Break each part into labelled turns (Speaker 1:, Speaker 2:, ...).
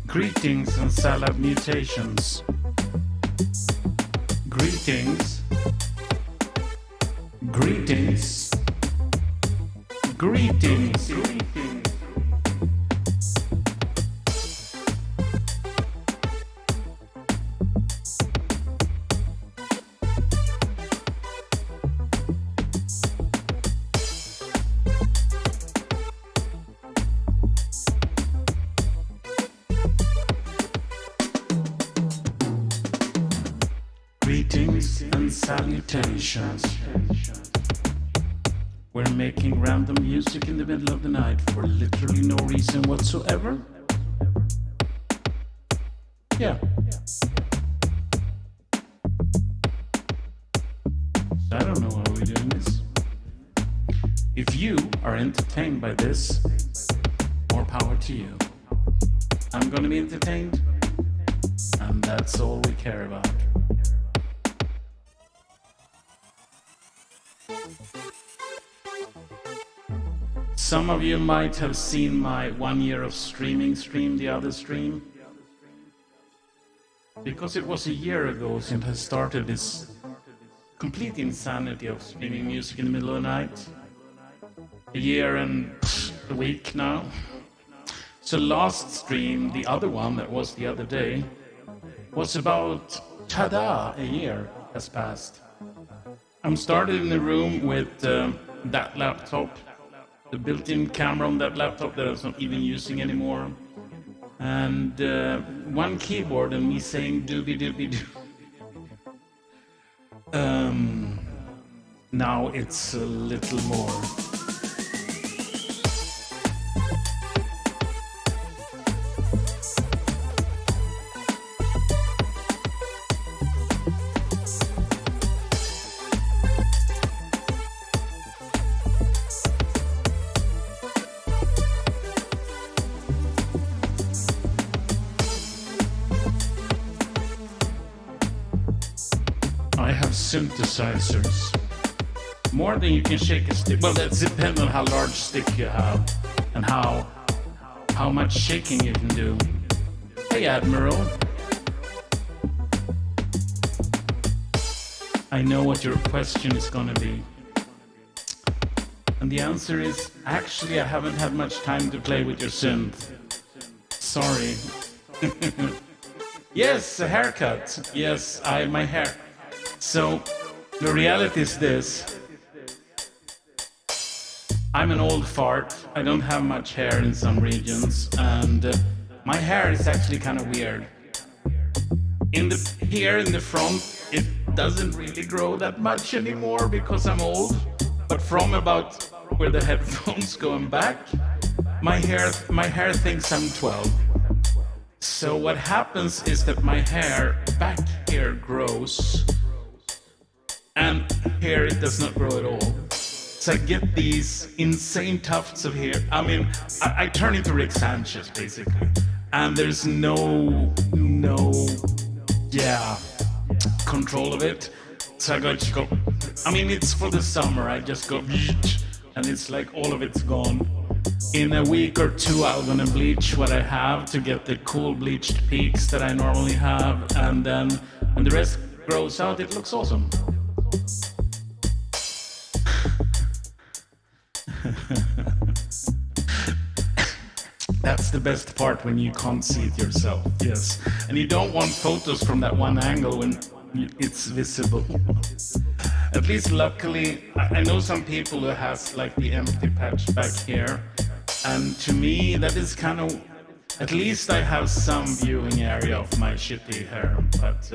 Speaker 1: Greetings and salad mutations. Greetings. Greetings. Greetings. Greetings and salutations. We're making random music in the middle of the night for literally no reason whatsoever. Yeah. So I don't know how we're doing this. If you are entertained by this, more power to you. I'm gonna be entertained, and that's all we care about. Some of you might have seen my 1 year of streaming stream, the other stream. Because it was a year ago since I started this complete insanity of streaming music in the middle of the night. A year and a week now. So last stream, the other one that was the other day, was about, ta-da, a year has passed. I'm started in the room with that laptop the built-in camera on that laptop that I was not even using anymore, and one keyboard and me saying doobie doobie doo. Now it's a little more. I have synthesizers. More than you can shake a stick. Well, that depends on how large stick you have and how much shaking you can do. Hey, Admiral. I know what your question is gonna be. And the answer is, actually, I haven't had much time to play with your synth. Sorry. Yes, a haircut. Yes, my hair. So, the reality is this. I'm an old fart. I don't have much hair in some regions, and my hair is actually kind of weird. Here in the front, it doesn't really grow that much anymore because I'm old. But from about where the headphones go and back, my hair thinks I'm 12. So what happens is that my hair back here grows, and here it does not grow at all. So I get these insane tufts of hair. I mean, I turn into Rick Sanchez, basically. And there's no control of it. So I just go, I mean, it's for the summer. I just go, and it's like all of it's gone. In a week or two, I'm gonna bleach what I have to get the cool bleached peaks that I normally have. And then when the rest grows out, it looks awesome. That's the best part when you can't see it yourself, yes. And you don't want photos from that one angle when it's visible. At least luckily, I know some people who has like the empty patch back here. And to me, that is kind of, at least I have some viewing area of my shitty hair. But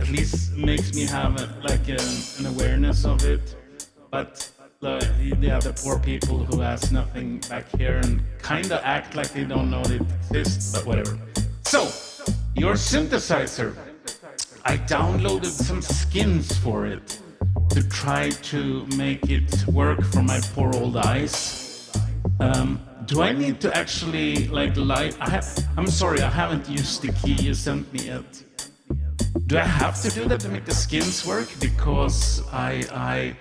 Speaker 1: at least makes me have an awareness of it. But the poor people who has nothing back here and kind of act like they don't know it exists, but whatever. So, your synthesizer. I downloaded some skins for it to try to make it work for my poor old eyes. Do I need to actually I'm sorry, I haven't used the key you sent me yet. Do I have to do that to make the skins work? Because I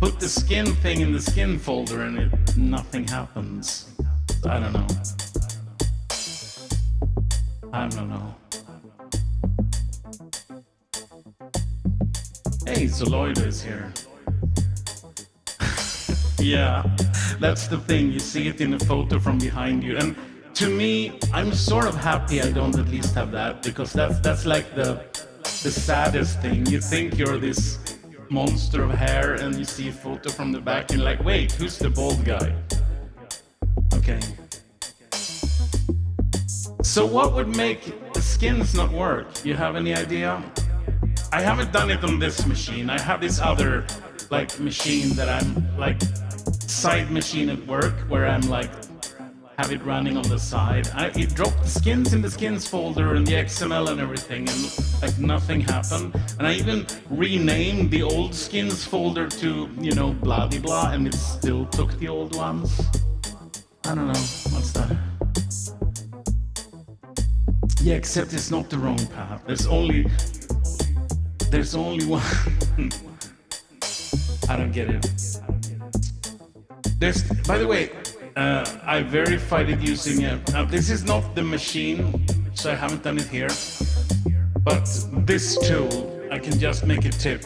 Speaker 1: put the skin thing in the skin folder and nothing happens. I don't know. Hey, Zoloida is here. Yeah, that's the thing. You see it in a photo from behind you. And to me, I'm sort of happy I don't at least have that, because that's like the saddest thing. You think you're this monster of hair and you see a photo from the back and you're like, wait, who's the bald guy? Okay. So what would make the skins not work? You have any idea? I haven't done it on this machine. I have this other machine that I'm side machine at work where I'm have it running on the side. It dropped the skins in the skins folder and the XML and everything, and nothing happened. And I even renamed the old skins folder to, blah de blah, and it still took the old ones. I don't know, what's that? Yeah, except it's not the wrong path. There's only one. I don't get it. By the way, I verified it using this is not the machine, so I haven't done it here. But this tool, I can just make a tip.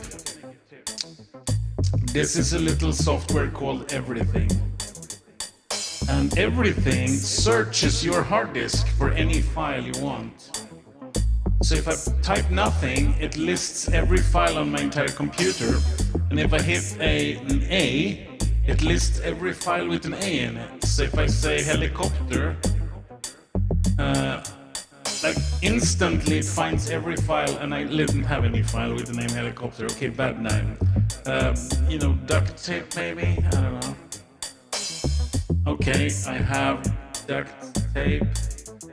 Speaker 1: This is a little software called Everything. And Everything searches your hard disk for any file you want. So if I type nothing, it lists every file on my entire computer. And if I hit an A, it lists every file with an A in it. So if I say helicopter, like instantly it finds every file, and I didn't have any file with the name helicopter. Okay, bad name. You know, duct tape maybe? I don't know. Okay, I have duct tape.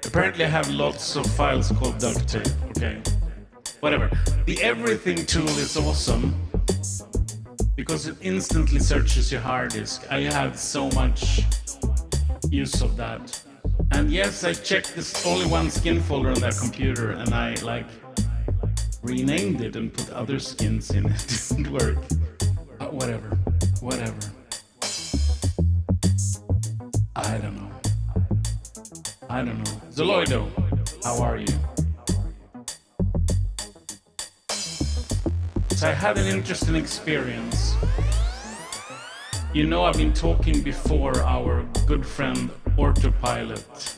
Speaker 1: Apparently I have lots of files called duct tape. Okay, whatever. The everything tool is awesome because it instantly searches your hard disk. I have so much use of that. And yes, I checked this only one skin folder on that computer, and I like renamed it and put other skins in it. It didn't work. But whatever. I don't know. Zoloido, how are you? So I had an interesting experience. You know, I've been talking before our good friend Autopilot.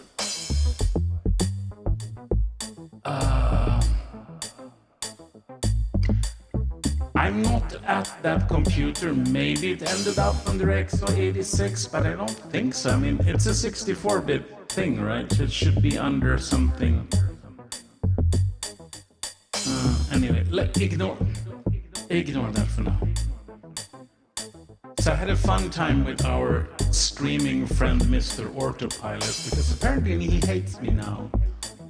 Speaker 1: I'm not at that computer. Maybe it ended up under x86, but I don't think so. I mean, it's a 64-bit thing, right? It should be under something. Anyway, ignore that for now. So I had a fun time with our streaming friend Mr. Autopilot, because apparently he hates me now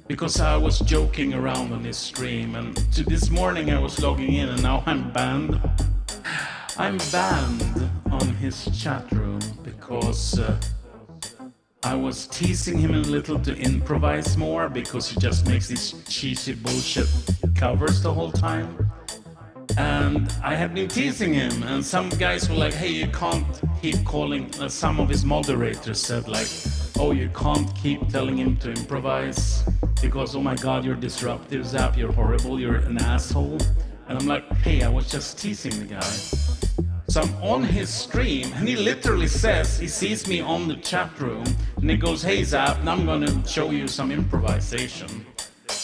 Speaker 1: because I was joking around on his stream, and this morning I was logging in and now I'm banned. I'm banned on his chat room because I was teasing him a little to improvise more, because he just makes these cheesy bullshit covers the whole time. And I had been teasing him, and some guys were like, hey, you can't keep calling, some of his moderators said like, oh, you can't keep telling him to improvise because, oh my god, you're disruptive, Zap, you're horrible, you're an asshole. And I'm like, hey, I was just teasing the guy. So I'm on his stream, and he literally says, he sees me on the chat room, and he goes, hey Zap, now I'm gonna show you some improvisation.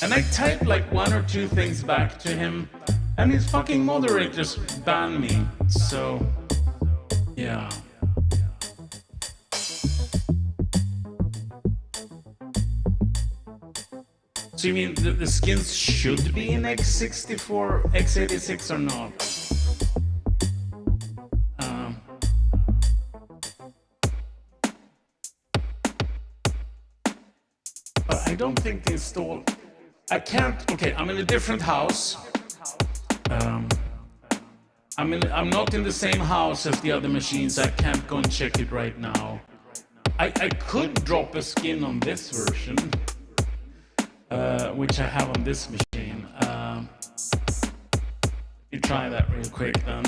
Speaker 1: And I type like one or two things back to him, and his fucking moderators ban me. So, yeah. So you mean the skins should be in x64, x86 or not? But I don't think they install. I can't. Okay, I'm in a different house. I'm not in the same house as the other machines. I can't go and check it right now. I could drop a skin on this version, which I have on this machine. You try that real quick then.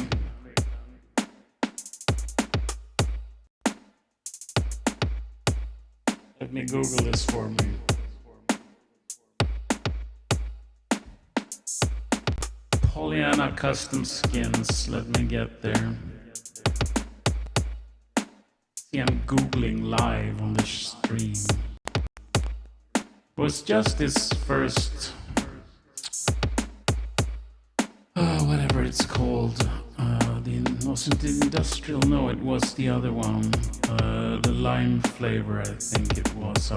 Speaker 1: Let me Google this for me. Pollyanna custom skins. Let me get there. See, I'm Googling live on the stream. It was just this first, whatever it's called. Wasn't the industrial? No, it was the other one. The lime flavor, I think it was.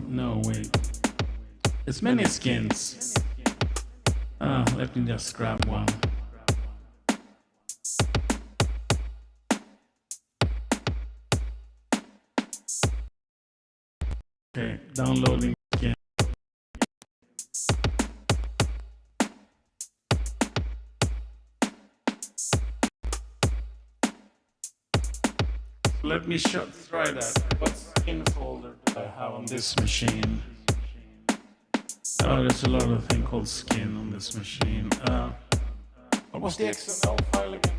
Speaker 1: No, wait. There's many skins. Let me just grab one. Okay, downloading skin. Let me try that. What skin folder do I have on this machine? Oh, there's a lot of things called skin on this machine. What was the XML file again?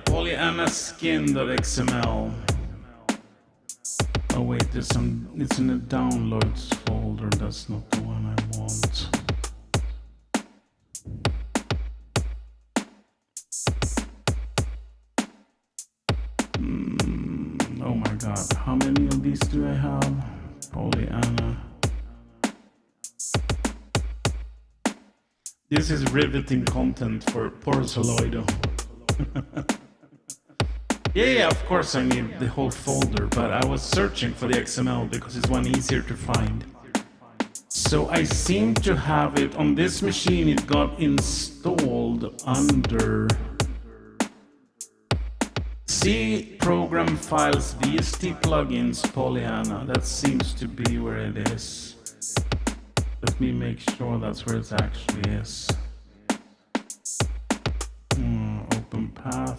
Speaker 1: Pollyanna skin.xml. Oh wait, it's in the downloads folder. That's not the one I want. Oh my god, how many of these do I have? Pollyanna. This is riveting content for Porceloido. Yeah, of course I need the whole folder, but I was searching for the XML because it's one easier to find. So I seem to have it on this machine. It got installed under C program files VST plugins Pollyanna. That seems to be where it is. Let me make sure that's where it actually is. Open path.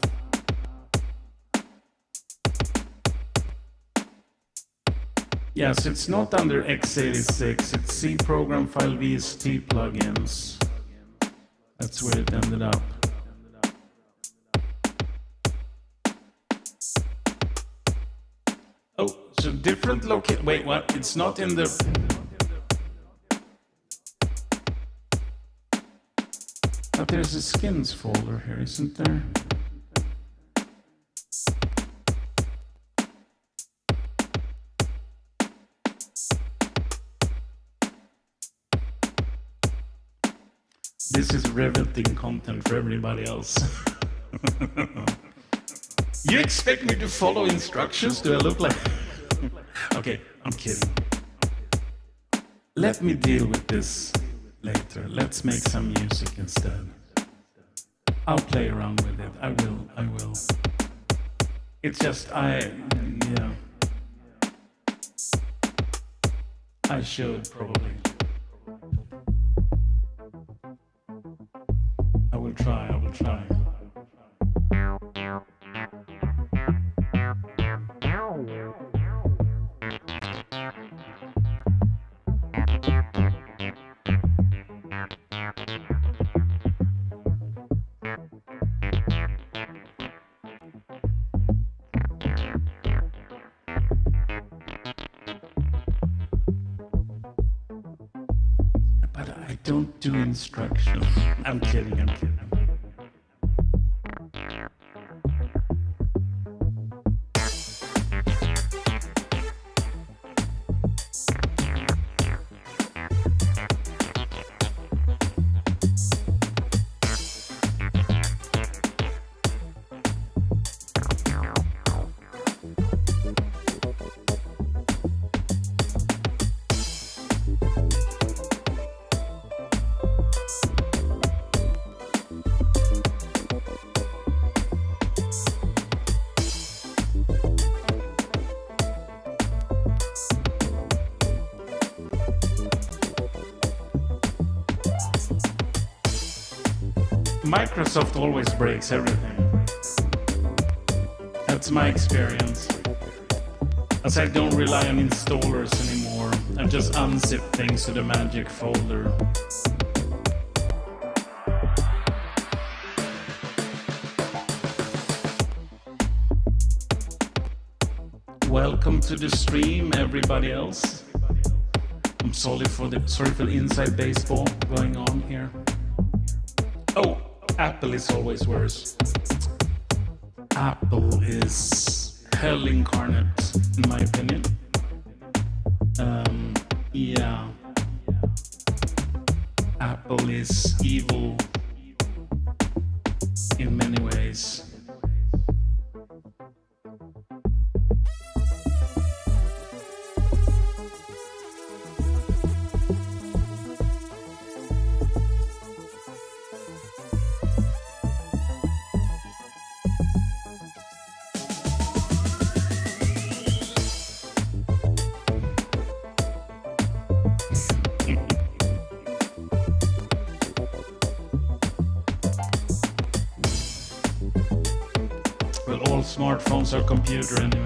Speaker 1: Yes, it's not under x86, it's C program file VST plugins. That's where it ended up. Oh, so different location. Wait, what? It's not in the... But there's a skins folder here, isn't there? This is riveting content for everybody else. You expect me to follow instructions? Do I look like... Okay, I'm kidding. Let me deal with this later. Let's make some music instead. I'll play around with it. I will. It's just, yeah. I should probably. I will try. But I don't do instructions. I'm kidding. Microsoft always breaks everything. That's my experience. As I don't rely on installers anymore, I just unzip things to the magic folder. Welcome to the stream, everybody else. I'm sorry for the inside baseball going on here. Oh, Apple is always worse. Apple is hell incarnate, in my opinion. Yeah. Apple is evil in many ways. All smartphones are computer anyway.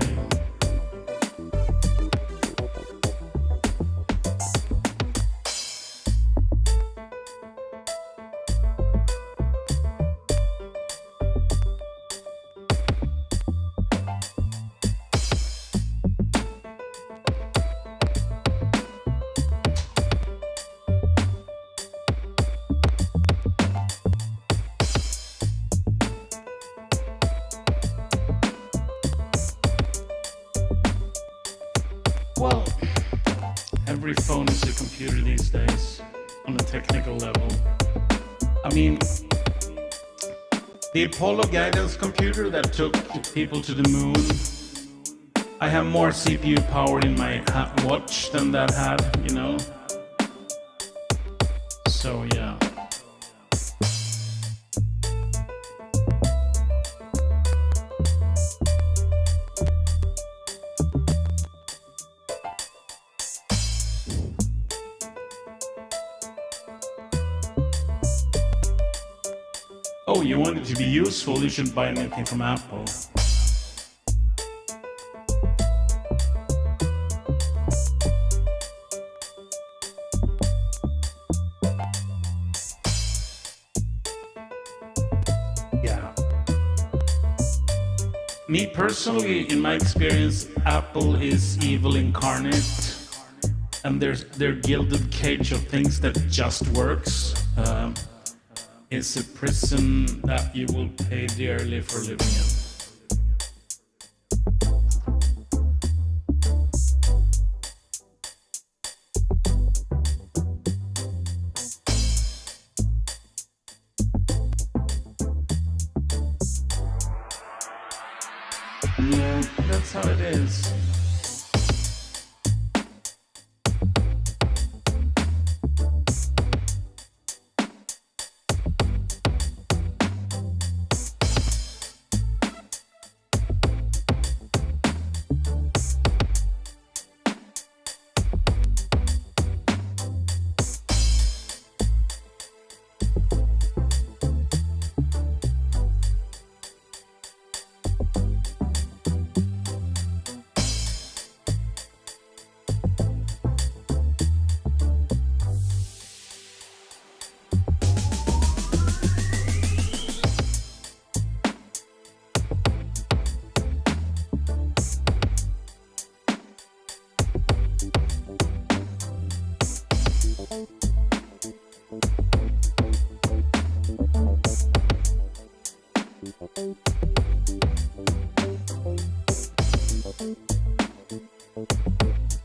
Speaker 1: Well, every phone is a computer these days, on a technical level. I mean, the Apollo guidance computer that took people to the moon, I have more CPU power in my watch than that had, you know? So yeah. Oh, you want it to be useful, you shouldn't buy anything from Apple. Yeah. Me personally, in my experience, Apple is evil incarnate. And there's their gilded cage of things that just works. Is a prison that you will pay dearly for living in. Yeah, that's how it is.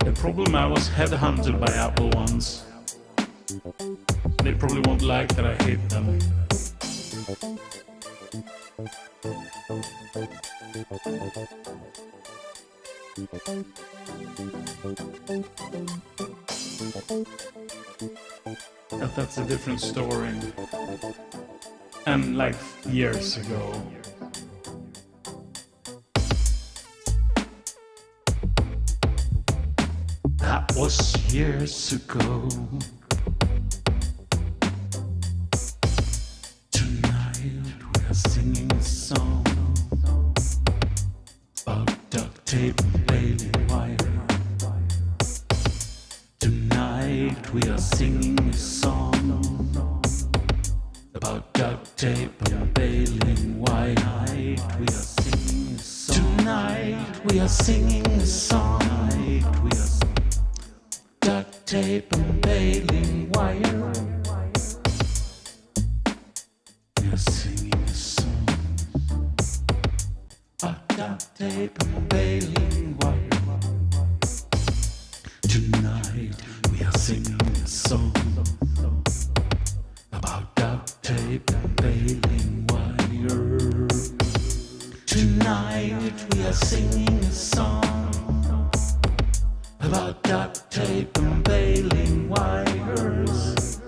Speaker 1: The problem, I was headhunted by Apple once. They probably won't like that I hate them. But that's a different story. And like years ago. That was years ago. Tonight we are singing a song about duct tape and baling wire. Tonight we are singing a song about duct tape and baling wire. Tonight we are singing a song. Tonight we are singing a song. Tonight we are duct tape and baling wire. We are singing a song about duct tape and baling wire. Tonight we are singing a song about duct tape and baling wire. Tonight we are singing a song about duct tape and baling wires.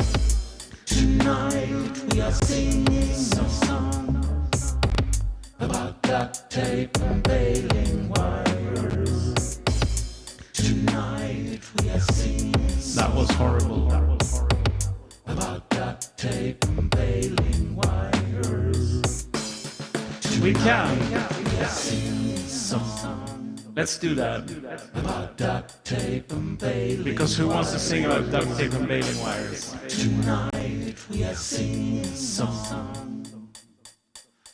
Speaker 1: Tonight we are singing a song about duct tape and baling wires. Tonight we are singing a song. That was horrible. About duct tape and baling wires. We can. We are singing a song. Let's do that. About duct tape and baling. Because who wants to sing about duct tape and baling wires? Tonight we are singing a song.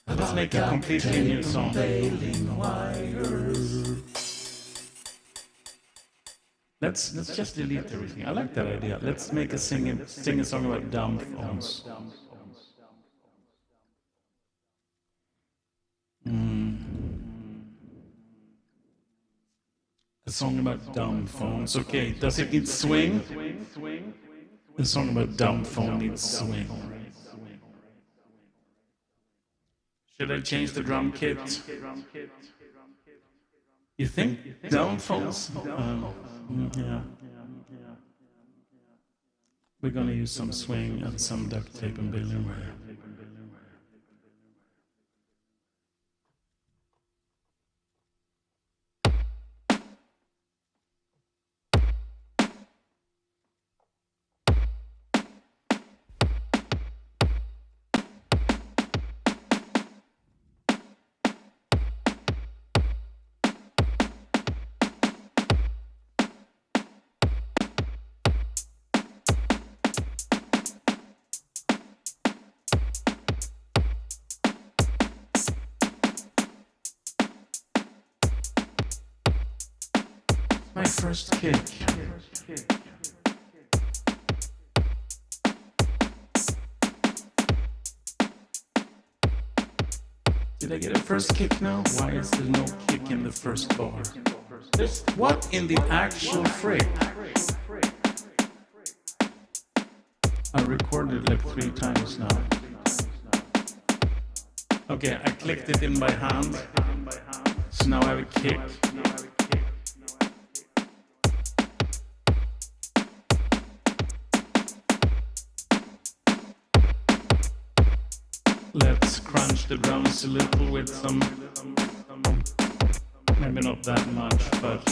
Speaker 1: Let's make a completely new song. Baling wires. Let's just delete everything. I like that idea. Let's make a sing a song about dumb phones. A song about dumb phones. Okay, does it need swing? A song about dumb phone needs swing. Should I change the drum kit? You think? Downfalls? Yeah. We're gonna use some swing and some duct tape and billion wire. My first kick. Did I get a first kick now? Why is there no kick in the first bar? What in the actual frick? I recorded like 3 times now. Okay, I clicked it in by hand. So now I have a kick. Let's crunch the drums a little with some, maybe not that much, but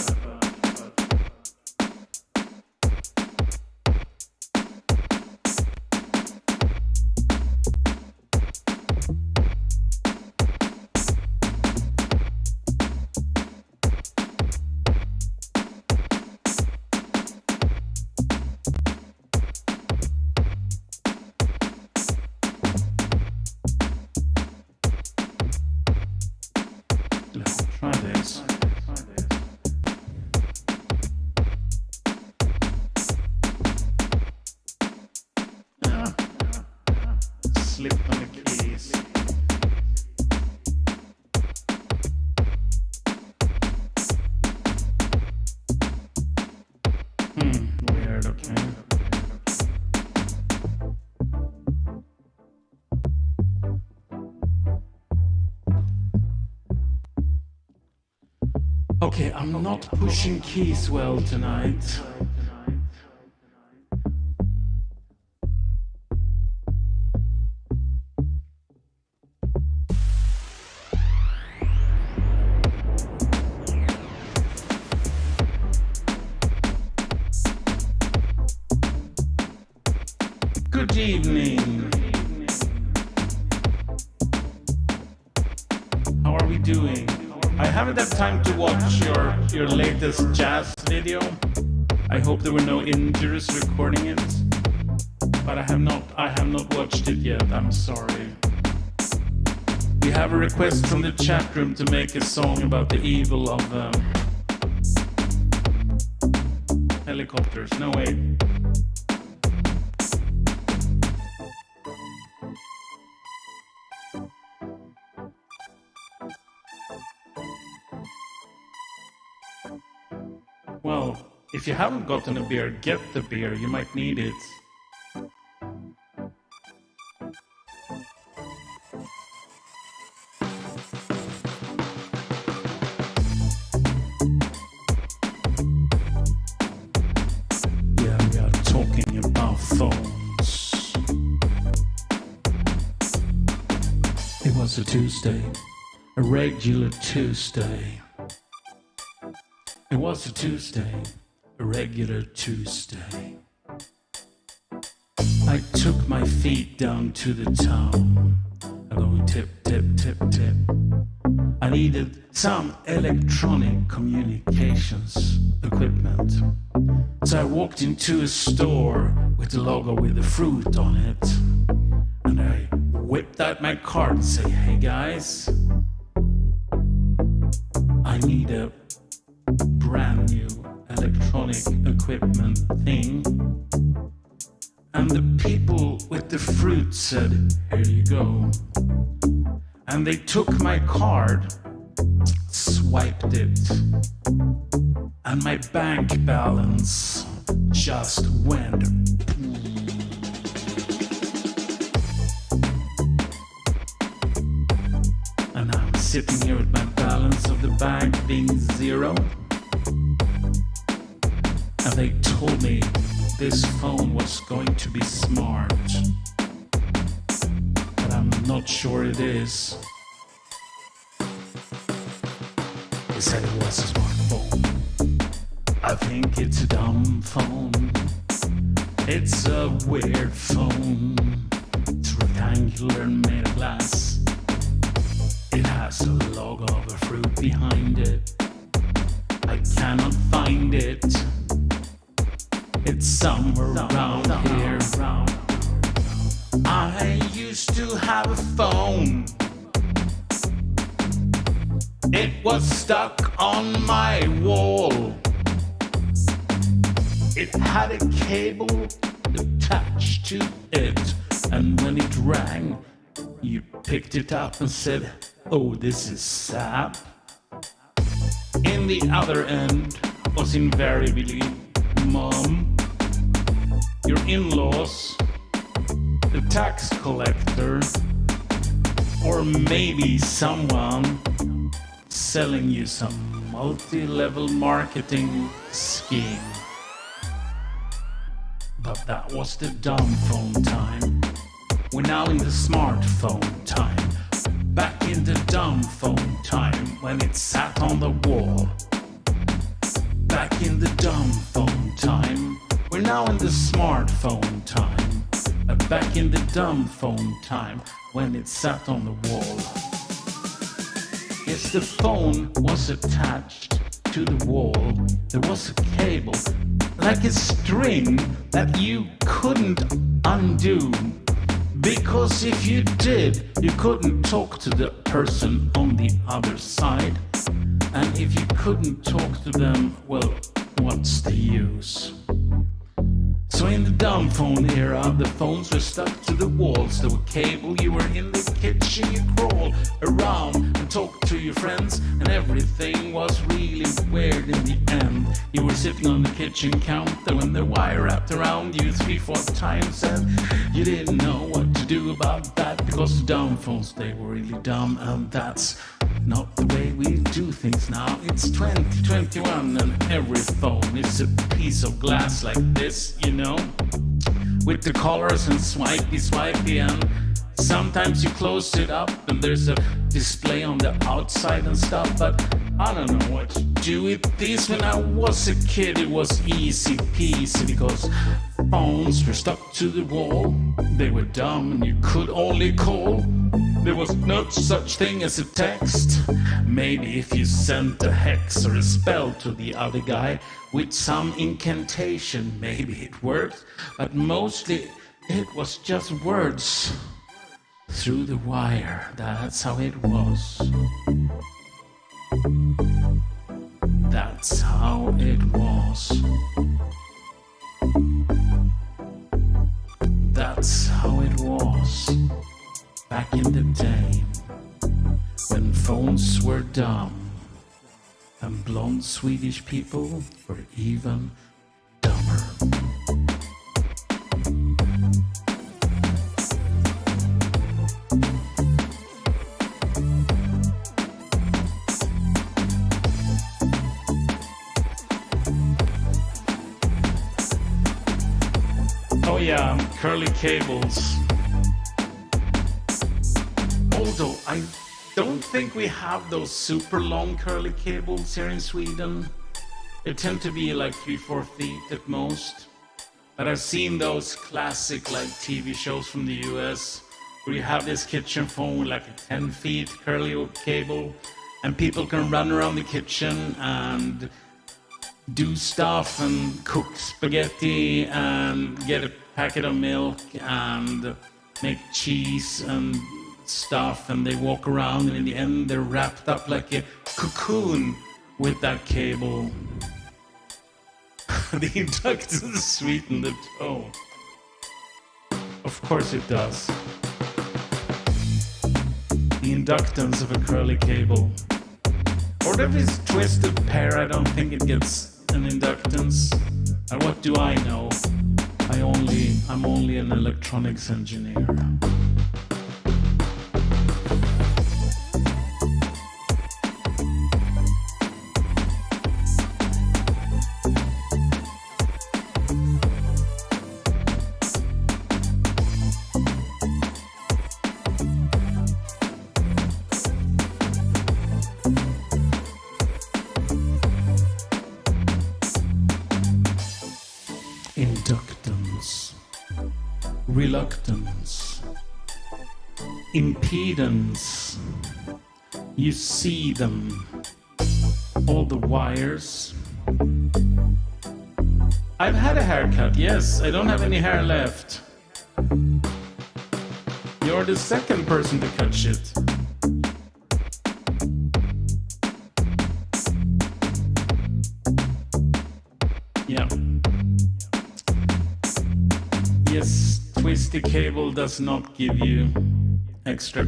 Speaker 1: try this. Slip on the keys. Weird, okay. Okay, I'm not pushing keys well tonight. Good evening. How are we doing? I haven't had time to watch your latest jazz video. I hope there were no injuries recording it. But I have not watched it yet, I'm sorry. We have a request from the chat room to make a song about the evil of helicopters. No way. Well, if you haven't gotten a beer, get the beer. You might need it. Yeah, we are talking about phones. It was a Tuesday, a regular Tuesday. It was a Tuesday, a regular Tuesday. I took my feet down to the town. I'm going tip, tip, tip, tip. I needed some electronic communications equipment. So I walked into a store with the logo with the fruit on it. And I whipped out my card and say, hey guys, I need a brand new electronic equipment thing. And the people with the fruit said, here you go. And they took my card, swiped it, and my bank balance just went. sitting here with my balance of the bag being 0. And they told me this phone was going to be smart. But I'm not sure it is. They said it was a smartphone. I think it's a dumb phone. It's a weird phone. It's rectangular and made of glass. It has a logo of a fruit behind it. I cannot find it. It's somewhere around here. I used to have a phone. It was stuck on my wall. It had a cable attached to it, and when it rang, you picked it up and said, "Oh, this is sap." In the other end was invariably Mom, your in-laws, the tax collector, or maybe someone selling you some multi-level marketing scheme. But that was the dumb phone time. We're now in the smartphone time. Back in the dumb phone time when it sat on the wall. Back in the dumb phone time. We're now in the smartphone time. Back in the dumb phone time when it sat on the wall. Yes, the phone was attached to the wall. There was a cable, like a string that you couldn't undo. Because if you did, you couldn't talk to the person on the other side. And if you couldn't talk to them, well, what's the use? So in the dumb phone era, the phones were stuck to the walls. There were cable, you were in the kitchen, you crawled around and talked to your friends, and everything was really weird in the end. You were sitting on the kitchen counter when the wire wrapped around you 3-4 times, and you didn't know what to do about that, because the dumb phones, they were really dumb, and that's not the way we do things now. It's 2021 and every phone is a piece of glass like this, you know, with the colors and swipey, and sometimes you close it up and there's a display on the outside and stuff, but I don't know what to do with these. When I was a kid, it was easy peasy because phones were stuck to the wall. They were dumb and you could only call. There was no such thing as a text. Maybe if you sent a hex or a spell to the other guy with some incantation, maybe it worked, but mostly it was just words through the wire. That's how it was. That's how it was. That's how it was. Back in the day, when phones were dumb, and blonde Swedish people were even dumber. Oh yeah, curly cables. Although I don't think we have those super long curly cables here in Sweden. They tend to be like 3-4 feet at most. But I've seen those classic like TV shows from the US where you have this kitchen phone with like a 10 feet curly cable, and people can run around the kitchen and do stuff and cook spaghetti and get a packet of milk and make cheese and stuff, and they walk around, and in the end they're wrapped up like a cocoon with that cable. The inductance sweeten the toe. Of course it does. The inductance of a curly cable. Or if it's twisted pair, I don't think it gets an inductance. And what do I know? I'm only an electronics engineer. reluctance, impedance. You see them, all the wires. I've had a haircut, yes, I don't have any hair left. You're the second person to cut shit. Yeah. Yes, twisty cable does not give you extra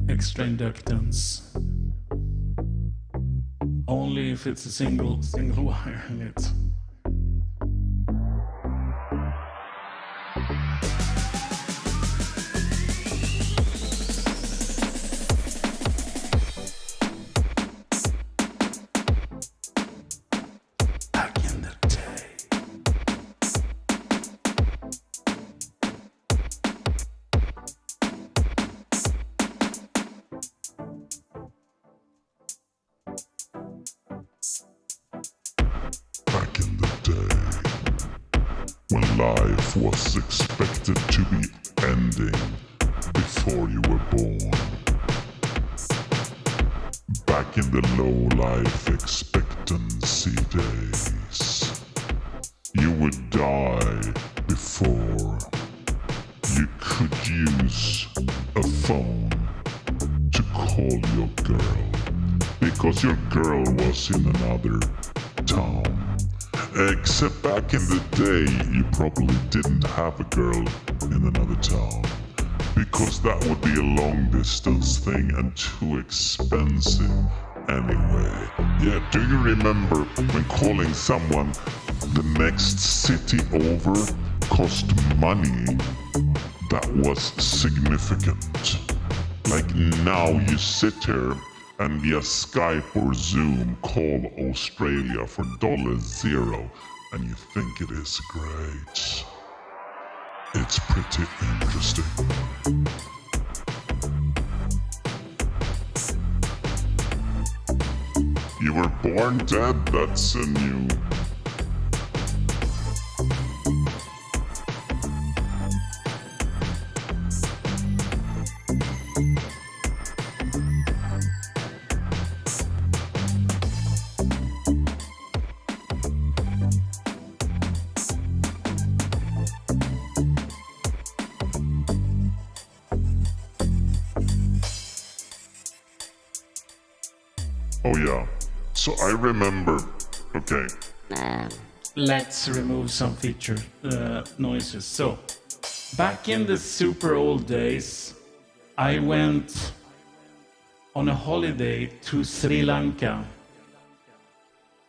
Speaker 1: extra inductance. Only if it's a single wire in it. Back in the day.
Speaker 2: Back in the day, when life was expected to be ending before you were born. Back in the low life expectancy days, you would die before you could use a phone to call your girl, because your girl was in another town. Except back in the day, you probably didn't have a girl in another town, because that would be a long distance thing and too expensive anyway. Yeah, do you remember when calling someone the next city over cost money? That was significant. Like now you sit here and via Skype or Zoom call Australia for $0 and you think it is great. It's pretty interesting. You were born dead, that's a new. Oh yeah, so I remember, okay.
Speaker 1: Let's remove some feature noises. So, back in the super old days, I went on a holiday to Sri Lanka.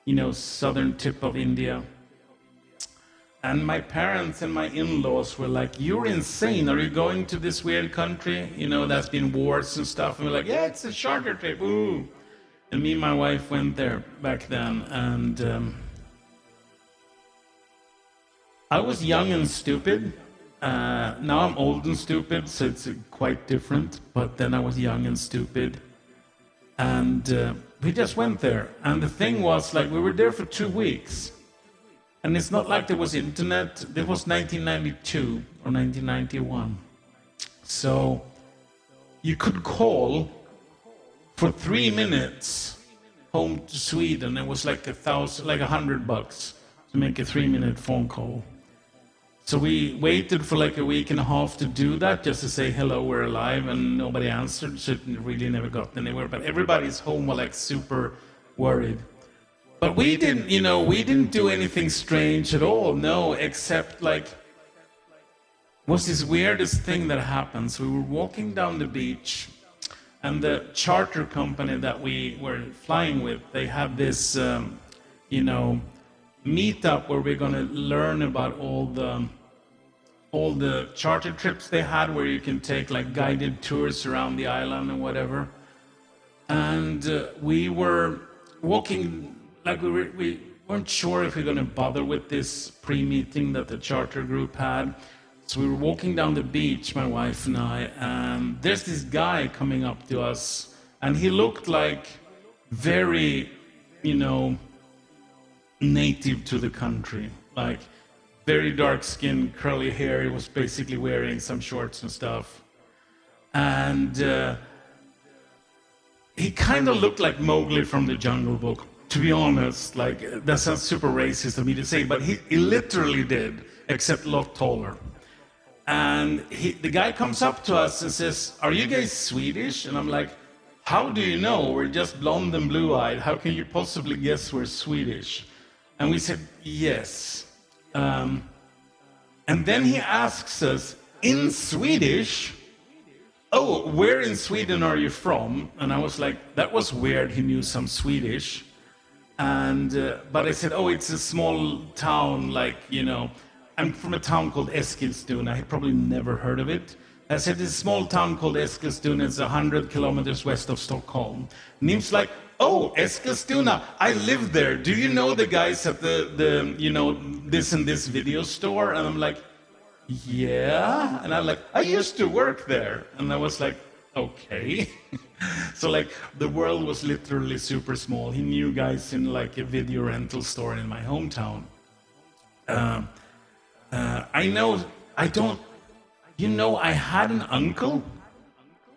Speaker 1: You know, southern tip of India. And my parents and my in-laws were like, "You're insane, are you going to this weird country? You know, that's been wars and stuff." And we're like, "Yeah, it's a charter trip, ooh." And me and my wife went there back then, and I was young and stupid. Now I'm old and stupid, so it's quite different. But then I was young and stupid. And we just went there. And the thing was, like, we were there for 2 weeks. And it's not like there was internet. It was 1992 or 1991. So you could call for 3 minutes home to Sweden. It was like $100 to make a 3-minute phone call. So we waited for like a week and a half to do that, just to say hello, we're alive, and nobody answered, so it really never got anywhere. But everybody's home was like super worried. But we didn't do anything strange at all, no, except like, was this weirdest thing that happens. We were walking down the beach, and the charter company that we were flying with, they had this, meetup where we're going to learn about all the charter trips they had, where you can take like guided tours around the island and whatever. And we were walking, like we weren't sure if we were going to bother with this pre-meeting that the charter group had. So we were walking down the beach, my wife and I, and there's this guy coming up to us, and he looked like very, native to the country, like very dark skin, curly hair. He was basically wearing some shorts and stuff. And he kind of looked like Mowgli from the Jungle Book, to be honest. Like, that sounds super racist of me to say, but he literally did, except a lot taller. And the guy comes up to us and says, "Are you guys Swedish?" And I'm like, "How do you know? We're just blonde and blue-eyed. How can you possibly guess we're Swedish?" And we said, "Yes." And then he asks us, in Swedish, "Oh, where in Sweden are you from?" And I was like, that was weird, he knew some Swedish. And but I said, "Oh, it's a small town, like, you know, I'm from a town called Eskilstuna." I had probably never heard of it. I said, "It's a small town called Eskilstuna, it's 100 kilometers west of Stockholm." And he was like, "Oh, Eskilstuna, I live there. Do you know the guys at the you know, this and this video store?" And I'm like, "Yeah." And I'm like, "I used to work there." And I was like, "Okay." So like, the world was literally super small. He knew guys in like a video rental store in my hometown. I know, I don't, you know, I had an uncle.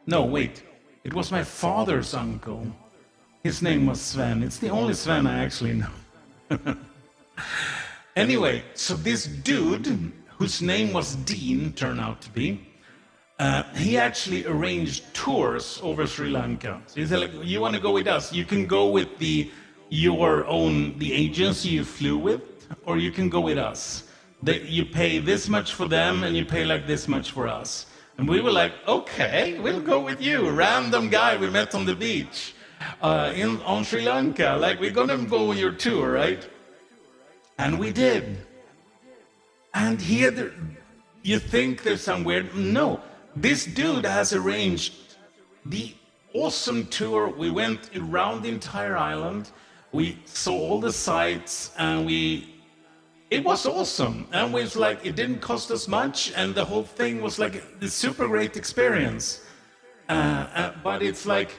Speaker 1: No, wait, it was my father's uncle. His name was Sven. It's the only Sven I actually know. Anyway, so this dude, whose name was Dean, turned out to be, he actually arranged tours over Sri Lanka. So he said, like, "You want to go with us? You can go with the agency you flew with, or you can go with us. You pay this much for them, and you pay like this much for us." And we were like, "Okay, we'll go with you." Random guy we met on the beach on Sri Lanka. Like, we're gonna go on your tour, right? And we did. And you think there's some weird... No, this dude has arranged the awesome tour. We went around the entire island. We saw all the sights, and it was awesome. And we was like, it didn't cost us much, and the whole thing was like a super great experience. But it's like,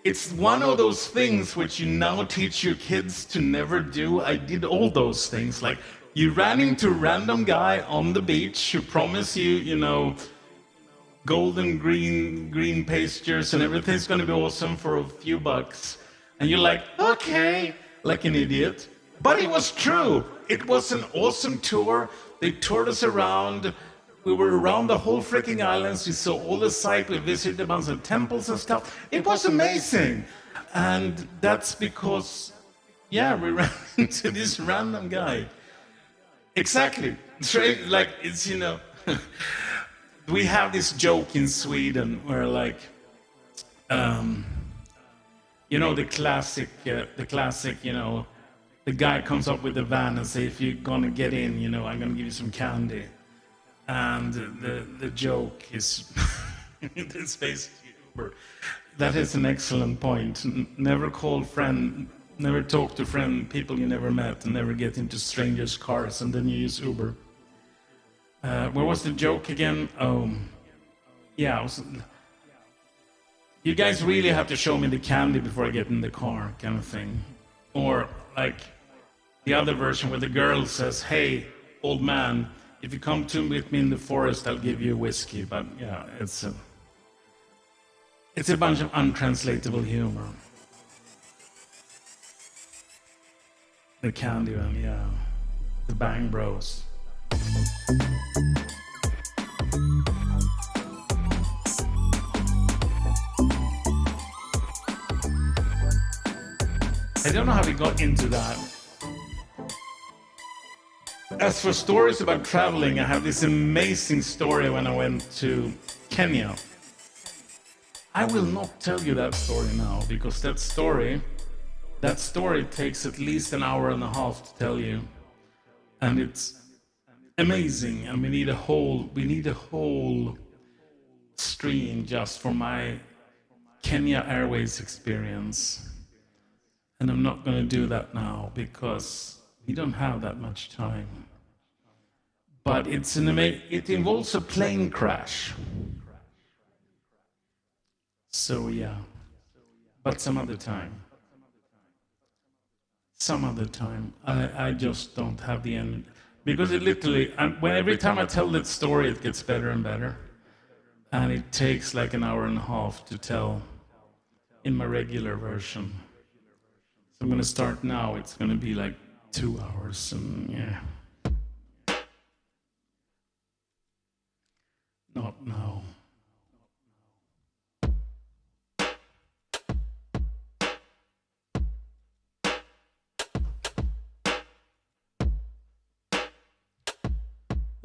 Speaker 1: it's one of those things which you now teach your kids to never do. I did all those things. Like, you ran into a random guy on the beach who promised you, you know, golden green pastures and everything's going to be awesome for a few bucks. And you're like, okay, like an idiot. But it was true. It was an awesome tour. They toured us around. We were around the whole freaking islands. We saw all the sights. We visited a bunch of temples and stuff. It was amazing. And that's because, yeah, we ran into this random guy. Exactly. Like, it's, you know, we have this joke in Sweden where, like, you know, the classic, you know, the guy comes up with a van and say, "If you're gonna get in, you know, I'm gonna give you some candy." And the joke is, it's basically Uber. That is an excellent point. Never call friend, never talk to people you never met, and never get into strangers' cars, and then you use Uber. Where was the joke again? Oh, yeah. You guys really have to show me the candy before I get in the car, kind of thing. Or like the other version where the girl says, "Hey, old man, if you come with me in the forest, I'll give you a whiskey." But yeah, it's a bunch of untranslatable humor. The candy one, yeah. The Bang Bros. I don't know how we got into that. As for stories about traveling, I have this amazing story when I went to Kenya. I will not tell you that story now, because that story takes at least an hour and a half to tell you. And it's amazing, and we need a whole stream just for my Kenya Airways experience. And I'm not going to do that now because we don't have that much time. But it involves a plane crash. So yeah, but some other time. some other time. I just don't have the energy. Because it literally, every time I tell that story, it gets better and better. And it takes like an hour and a half to tell in my regular version. So I'm going to start now. It's going to be like 2 hours. And yeah. Not now.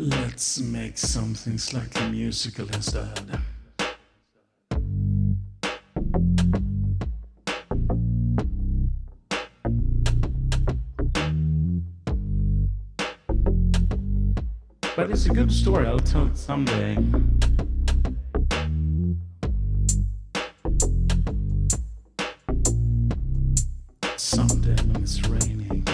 Speaker 1: Let's make something slightly musical instead. But it's a good story, I'll tell it someday. Someday when it's raining.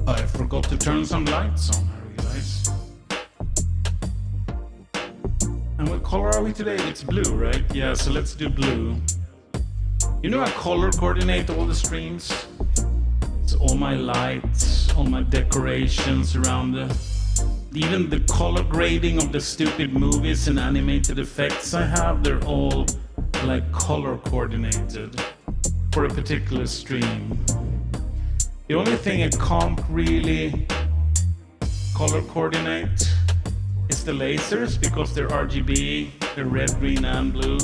Speaker 1: I forgot to turn some lights on, I realize. And what color are we today? It's blue, right? Yeah, so let's do blue. You know I color coordinate all the streams? It's all my lights, all my decorations around even the color grading of the stupid movies and animated effects I have, they're all like color coordinated for a particular stream. The only thing I can't really color coordinate is the lasers because they're RGB, they're red, green and blue,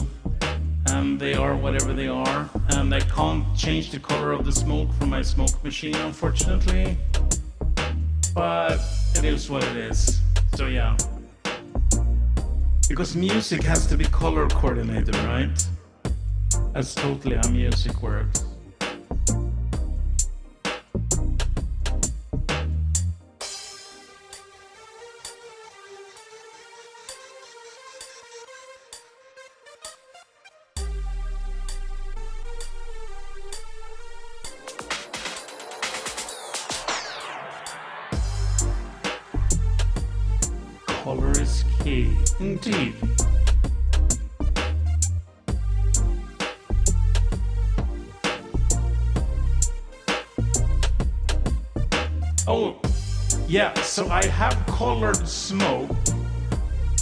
Speaker 1: and they are whatever they are, and I can't change the color of the smoke from my smoke machine, unfortunately, but it is what it is. So yeah, because music has to be color coordinated, right? That's totally how music works. Color is key, indeed. Oh, yeah, so I have colored smoke,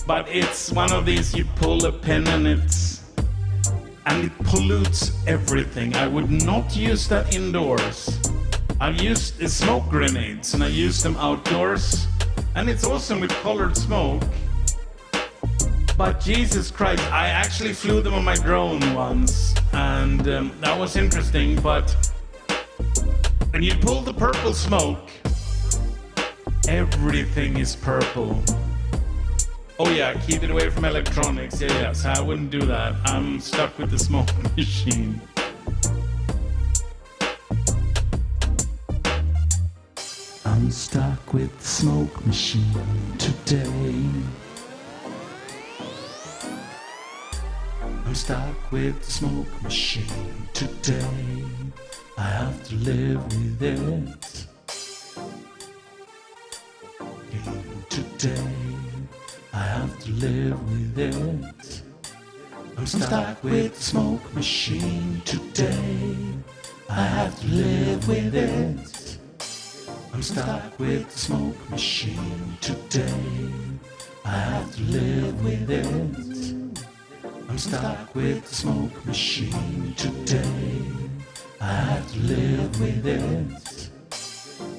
Speaker 1: but it's one of these you pull a pin and it pollutes everything. I would not use that indoors. I've used smoke grenades and I use them outdoors. And it's awesome with colored smoke. But Jesus Christ, I actually flew them on my drone once. And that was interesting, but when you pull the purple smoke, everything is purple. Oh yeah, keep it away from electronics. Yeah, so I wouldn't do that. I'm stuck with the smoke machine. I'm stuck with the smoke machine today. I'm stuck with the smoke machine today. I have to live with it. Today, I have to live with it. I'm stuck with the smoke machine today. I have to live with it. I'm stuck with the smoke machine today. I have to live with it. I'm stuck with the smoke machine today. I have to live with it.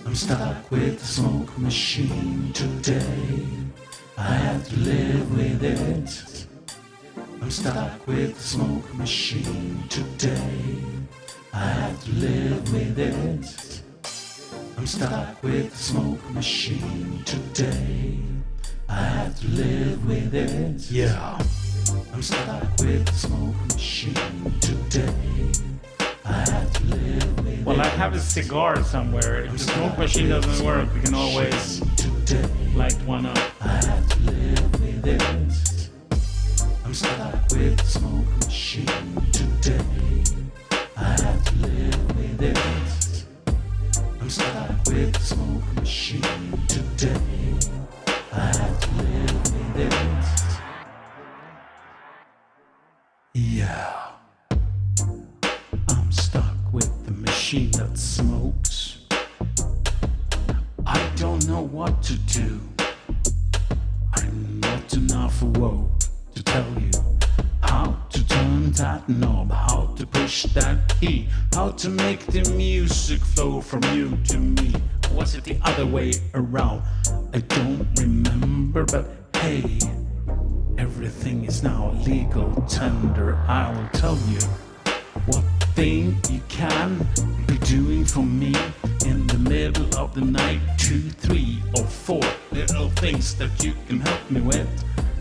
Speaker 1: I'm stuck with the smoke machine today. I have to live with it. I'm stuck with the smoke machine today. I have to live with it. I'm stuck with the smoke machine today. I have to live with it. Yeah. I'm stuck with the smoke machine today. I have to live with it. Well, I have a cigar somewhere. If the smoke machine doesn't work, we can always light one up. I have to live with it. I'm stuck with the smoke machine today. I have to live with it. I'm stuck with the smoke machine today. I have to live with it. Yeah. I'm stuck with the machine that smokes. I don't know what to do. I'm not enough awoke to tell you how to turn that knob, how to push that key, how to make the music flow from you to me. Or was it the other way around? I don't remember, but hey, everything is now legal tender. I will tell you what thing you can be doing for me in the middle of the night. 2, 3, or 4 little things that you can help me with.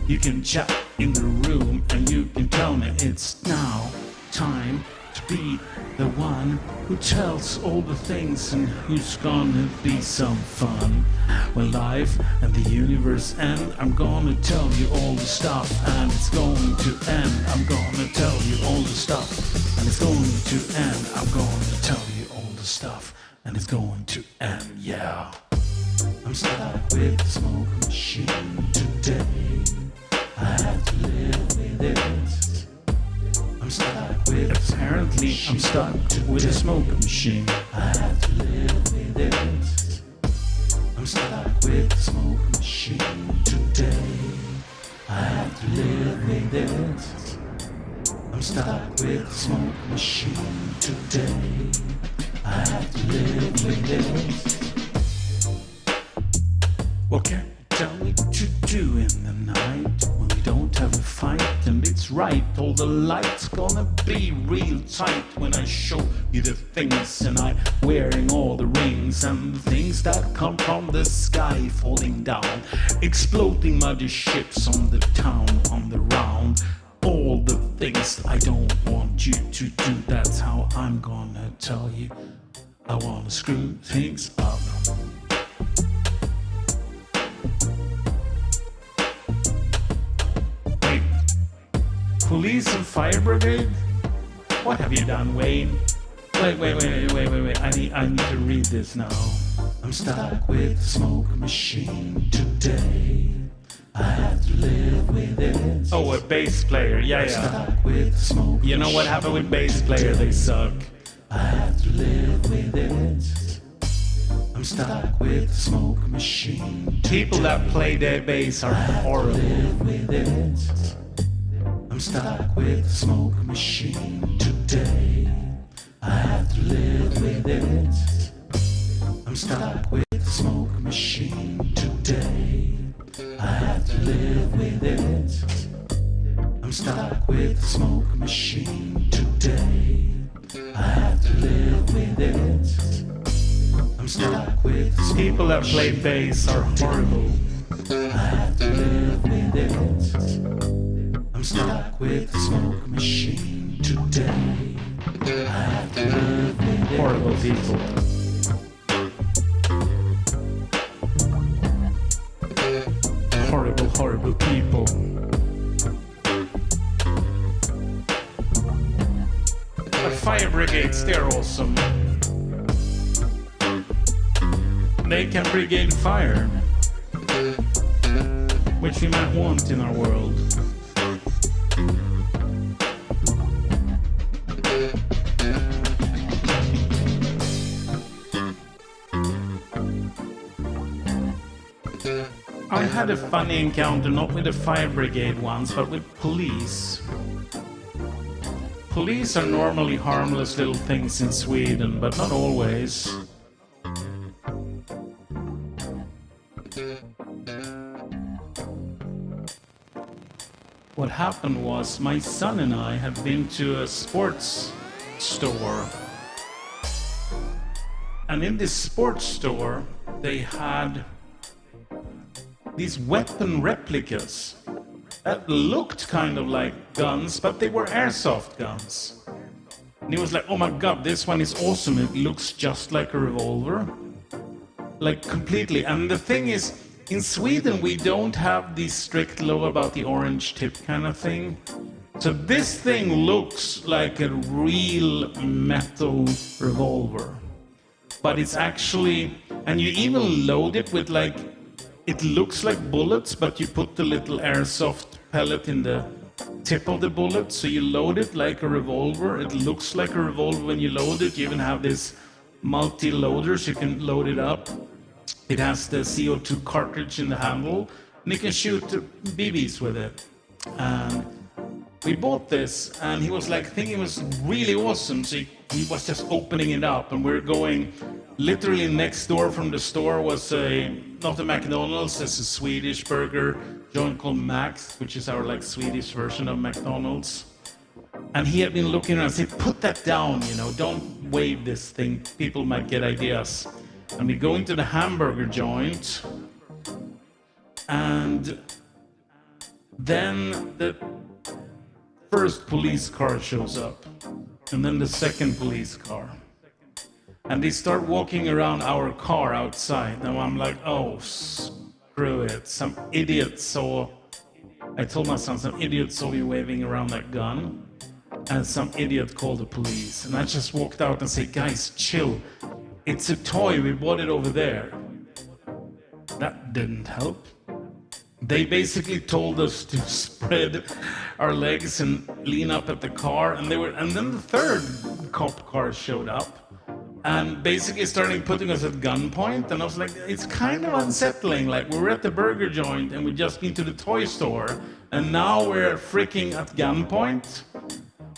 Speaker 1: You can chat in the room and you can tell me it's now time to be the one who tells all the things and who's gonna be some fun. When life and the universe end, I'm gonna tell you all the stuff and it's going to end. I'm gonna tell you all the stuff and it's going to end. I'm gonna tell you all the stuff and it's going to end, yeah. I'm stuck with the smoke machine today. I have to live with it. I'm stuck with apparently I'm stuck with a smoke machine. I have to live with it. I'm stuck with the smoke machine today. I have to live with it. I'm stuck with the smoke machine today. I have to live with it. What can you tell me to do in the night when we don't have a fight and it's right? All the lights gonna be real tight when I show you the things and I'm wearing all the rings and the things that come from the sky falling down, exploding muddy ships on the town on the round. All the things I don't want you to do, that's how I'm gonna tell you. I wanna screw things up. Wait, police and fire brigade? What have you done, Wayne? Wait. I need to read this now. I'm stuck with the smoke machine today. I have to live with it. Oh, a bass player, yeah. Stuck with the smoke. You know what happened with bass player? They suck. I have to live with it. I'm stuck with the smoke machine. People that play their bass are horrible. Live with it. I'm stuck with the smoke machine today. I have to live with it. I'm stuck with the smoke machine today. I have to live with it. I'm stuck with the smoke machine today. I have to live with it. I'm stuck with the people that play bass are horrible. I have to live with it. I'm stuck with the smoke machine today. I have to live with it. Horrible people. Horrible people. But fire brigades, they're awesome. They can brigade fire, which we might want in our world. I had a funny encounter, not with the fire brigade once, but with police. Police are normally harmless little things in Sweden, but not always. What happened was my son and I had been to a sports store And in this sports store, they had these weapon replicas that looked kind of like guns, but they were airsoft guns. And he was like, oh my god, this one is awesome. It looks just like a revolver. Like completely. And the thing is, in Sweden, we don't have the strict law about the orange tip kind of thing. So this thing looks like a real metal revolver. But it's actually, and you even load it with like, it looks like bullets, but you put the little airsoft pellet in the tip of the bullet. So you load it like a revolver. It looks like a revolver when you load it. You even have this multi-loader, so you can load it up. It has the CO2 cartridge in the handle, and you can shoot BBs with it. And we bought this, and he was like thinking it was really awesome, so he was just opening it up, and we're going literally next door from the store was not a McDonald's, it's a Swedish burger joint called Max, which is our like Swedish version of McDonald's. And he had been looking around and said, put that down, you know, don't wave this thing, people might get ideas. And we go into the hamburger joint, and then the first police car shows up, and then the second police car. And they start walking around our car outside, and I'm like, oh, screw it. Some idiot saw, I told my son, some idiot saw me waving around that gun, and some idiot called the police. And I just walked out and said, guys, chill. It's a toy, we bought it over there. That didn't help. They basically told us to spread our legs and lean up at the car, and then the third cop car showed up and basically started putting us at gunpoint. And I was like, it's kind of unsettling. Like, we were at the burger joint and we just been to the toy store, and now we're freaking at gunpoint.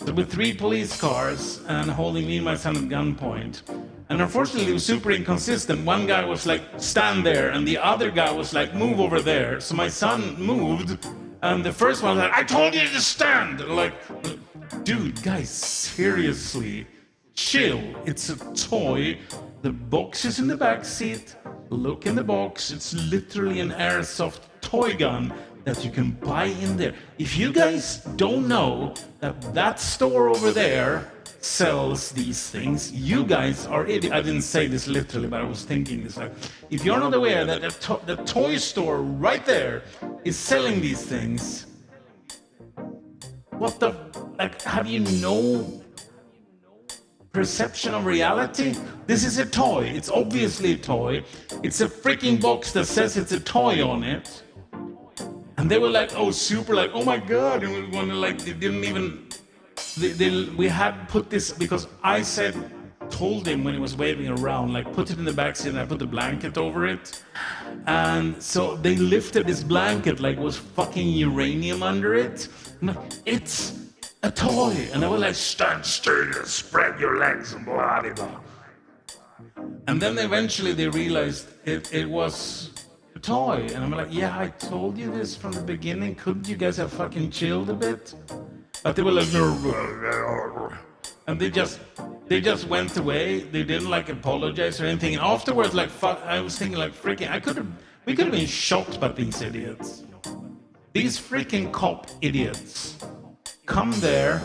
Speaker 1: So with 3 police cars and holding me and my son at gunpoint. And unfortunately, it was super inconsistent. One guy was like, stand there, and the other guy was like, move over there. So my son moved, and the first one was like, I told you to stand! And like, dude, guys, seriously, chill. It's a toy. The box is in the back seat. Look in the box. It's literally an airsoft toy gun that you can buy in there. If you guys don't know that store over there sells these things, you guys are idiots. I didn't say this literally, but I was thinking this. Like, if you're not aware that the toy store right there is selling these things, what the, like, have you no perception of reality? This is a toy. It's obviously a toy. It's a freaking box that says it's a toy on it. And they were like, oh, super, like, oh my God. And we wanted, like, they didn't even, we had put this, because I told him when he was waving around, like, put it in the backseat, and I put the blanket over it. And so they lifted this blanket like it was fucking uranium under it. I'm like, it's a toy. And I was like, stand still, spread your legs, and blah, blah, blah. And then eventually they realized it was a toy. And I'm like, yeah, I told you this from the beginning. Couldn't you guys have fucking chilled a bit? But they were like, no. And they just went away. They didn't like apologize or anything. And afterwards, like, fuck, I was thinking, like, freaking, we could have been shot by these idiots. These freaking cop idiots come there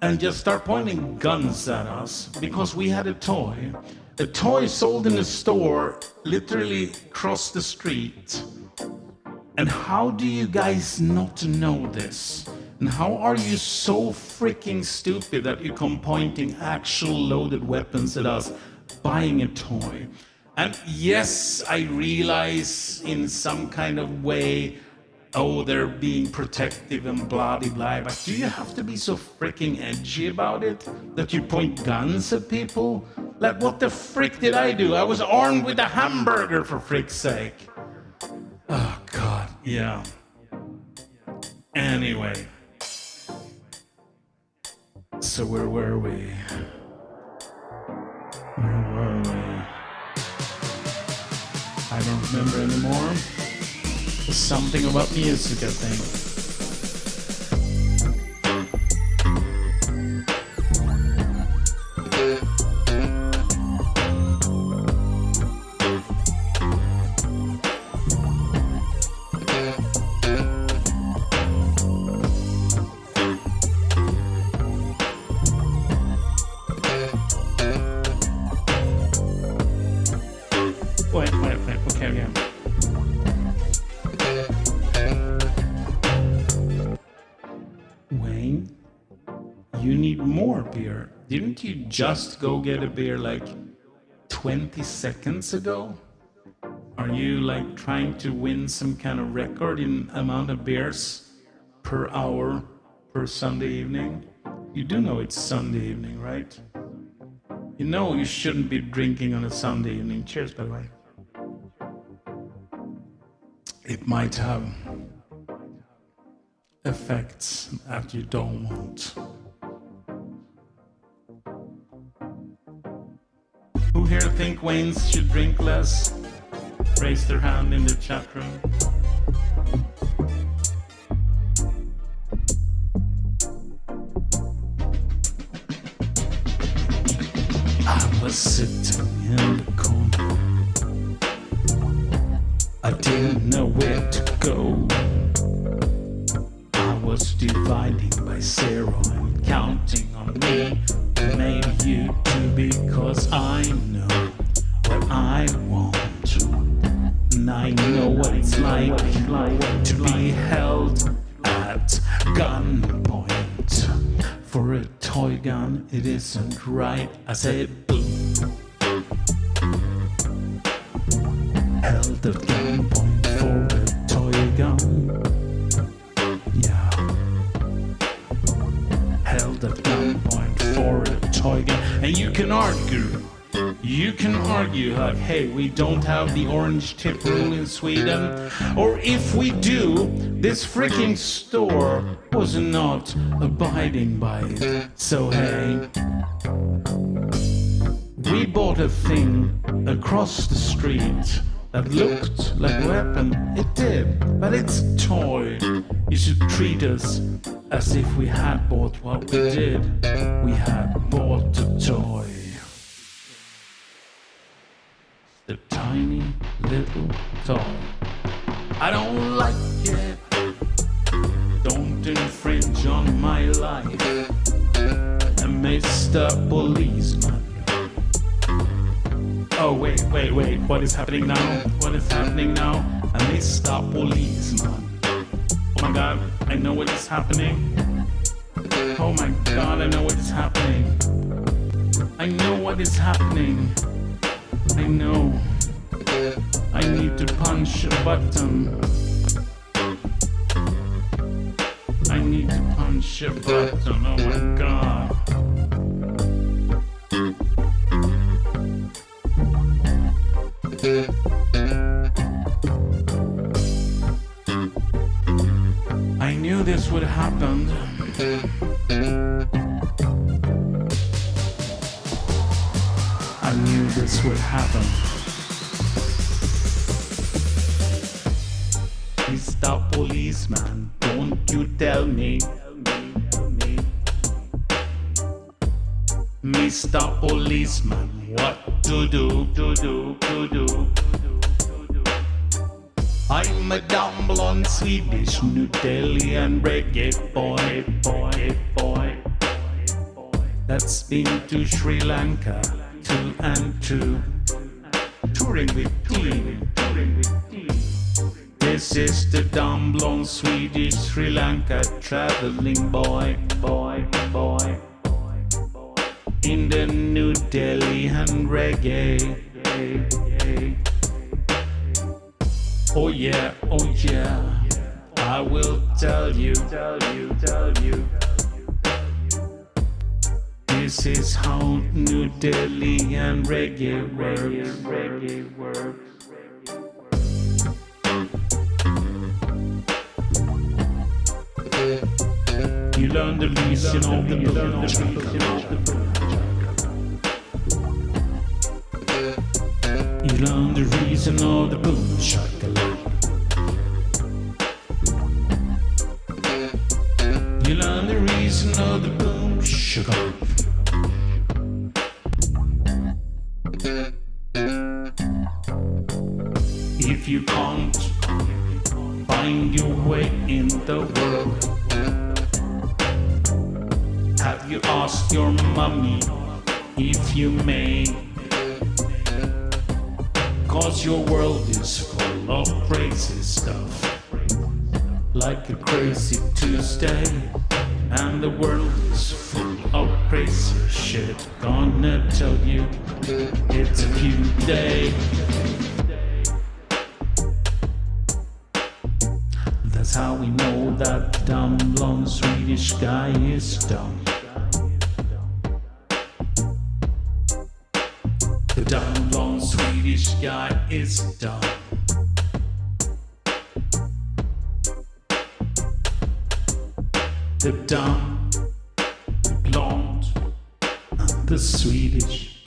Speaker 1: and just start pointing guns at us because we had a toy. A toy sold in a store literally across the street. And how do you guys not know this? And how are you so freaking stupid that you come pointing actual loaded weapons at us buying a toy? And yes, I realize in some kind of way, oh, they're being protective and blah, blah, blah. But do you have to be so freaking edgy about it that you point guns at people? Like, what the frick did I do? I was armed with a hamburger, for frick's sake. Oh, God, yeah. Anyway. So where were we? I don't remember anymore. Something about music, I think. more beer. Didn't you just go get a beer like 20 seconds ago? Are you like trying to win some kind of record in amount of beers per hour per Sunday evening? You do know it's Sunday evening, right? You know you shouldn't be drinking on a Sunday evening. Cheers, by the way. It might have effects that you don't want. Who here think Waynes should drink less? Raise their hand in the chat room. I was sitting in the corner. I didn't know where to go. I was dividing by zero and counting on me. Maybe you too, because I know what I want. And I know what it's like to be held at gunpoint. For a toy gun, it isn't right. I said boom. Held at gunpoint for a toy gun. Yeah. Held at gunpoint for a toy gun. And you can argue like, hey, we don't have the orange tip rule in Sweden. Or if we do, this freaking store was not abiding by it. So hey, we bought a thing across the street that looked like a weapon. It did, but it's a toy. You should treat us as if we had bought what we did. We had bought a toy. The tiny little toy. I don't like it. Don't infringe on my life. Mr. Policeman. Oh, wait. What is happening now? What is happening now? Mr. Policeman. Oh my god, I know what is happening. Oh my god, I know what is happening. I know what is happening. I know. I need to punch a button. I need to punch a button. Oh my god. I knew this would happen. I knew this would happen. Mr. Policeman, don't you tell me. Mr. Policeman, what to do. I'm a dumb blonde Swedish Nutella reggae boy. That's been to Sri Lanka 2 and 2, touring with team. This is the dumb blonde Swedish Sri Lanka traveling boy. In the New Delhi and reggae. Oh yeah, I will tell you. This is how New Delhi and reggae works. You learn the reason of the boom. You learn the reason of the boom shakalaka. You learn the reason of the boom shakalaka. If you can't find your way in the world, have you asked your mommy if you may? 'Cause your world is full of crazy stuff, like a crazy Tuesday, and the world is full of crazy shit. Gonna tell you it's a cute day. That's how we know that dumb blonde Swedish guy is dumb. The dumb blonde Swedish guy is dumb. The dumb, blonde, the Swedish.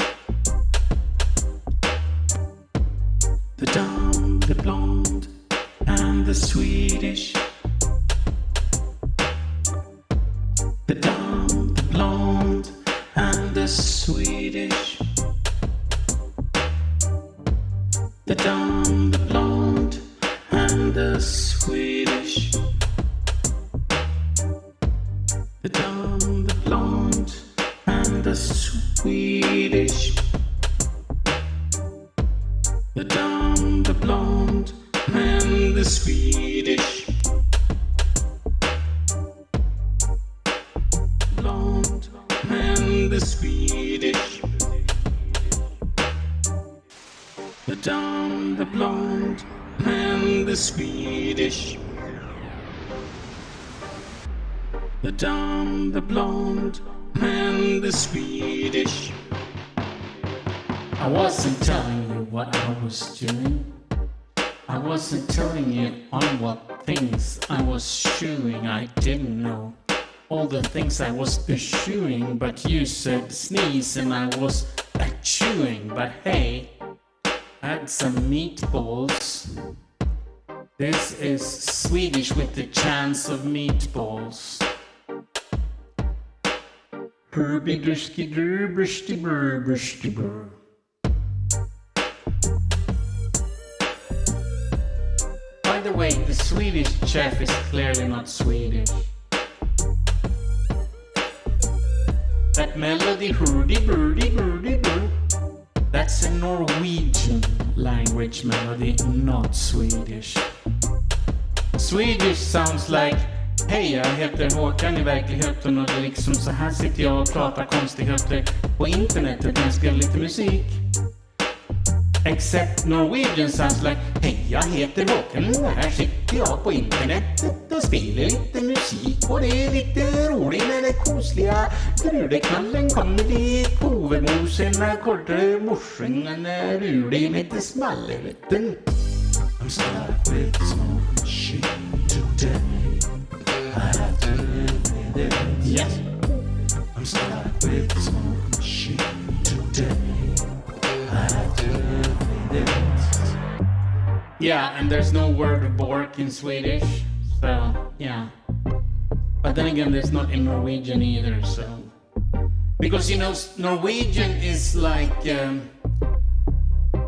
Speaker 1: The dumb, the blonde, and the Swedish. The dumb, the blonde, and the Swedish. The dumb, the blonde, and the Swedish. The dumb, the blonde, and the Swedish. The dumb, the blonde, and the Swedish. Blonde, and the Swedish. The dumb, the blonde, and the Swedish. The dumb, the blonde, and the Swedish. I wasn't telling you what I was doing. I wasn't telling you on what things I was chewing. I didn't know all the things I was pursuing, but you said sneeze and I was chewing. But hey, I had some meatballs. This is Swedish with the chance of meatballs. By the way, the Swedish chef is clearly not Swedish. That melody, hurdy-burdy-burdy-bur, that's a Norwegian language melody, not Swedish. Swedish sounds like hej, jag heter Håkan i verkligheten och det är liksom så här sitter jag och pratar konstigheter på internetet när jag spelar lite musik. Except Norwegian sounds like hej, jag heter Håkan och här sitter jag på internetet och spelar lite musik och det är lite roligt när det kosliga grudeknallen kommer dit hovedmosen akkorder morsen när rulig med det smalleruten. I'm stuck with the smoke machine today. I have to live with it. Yes. I'm stuck with the smoke machine today. I have to live with it. Yeah, and there's no word bork in Swedish, so yeah. But then again, there's not in Norwegian either, so. Because you know, Norwegian is like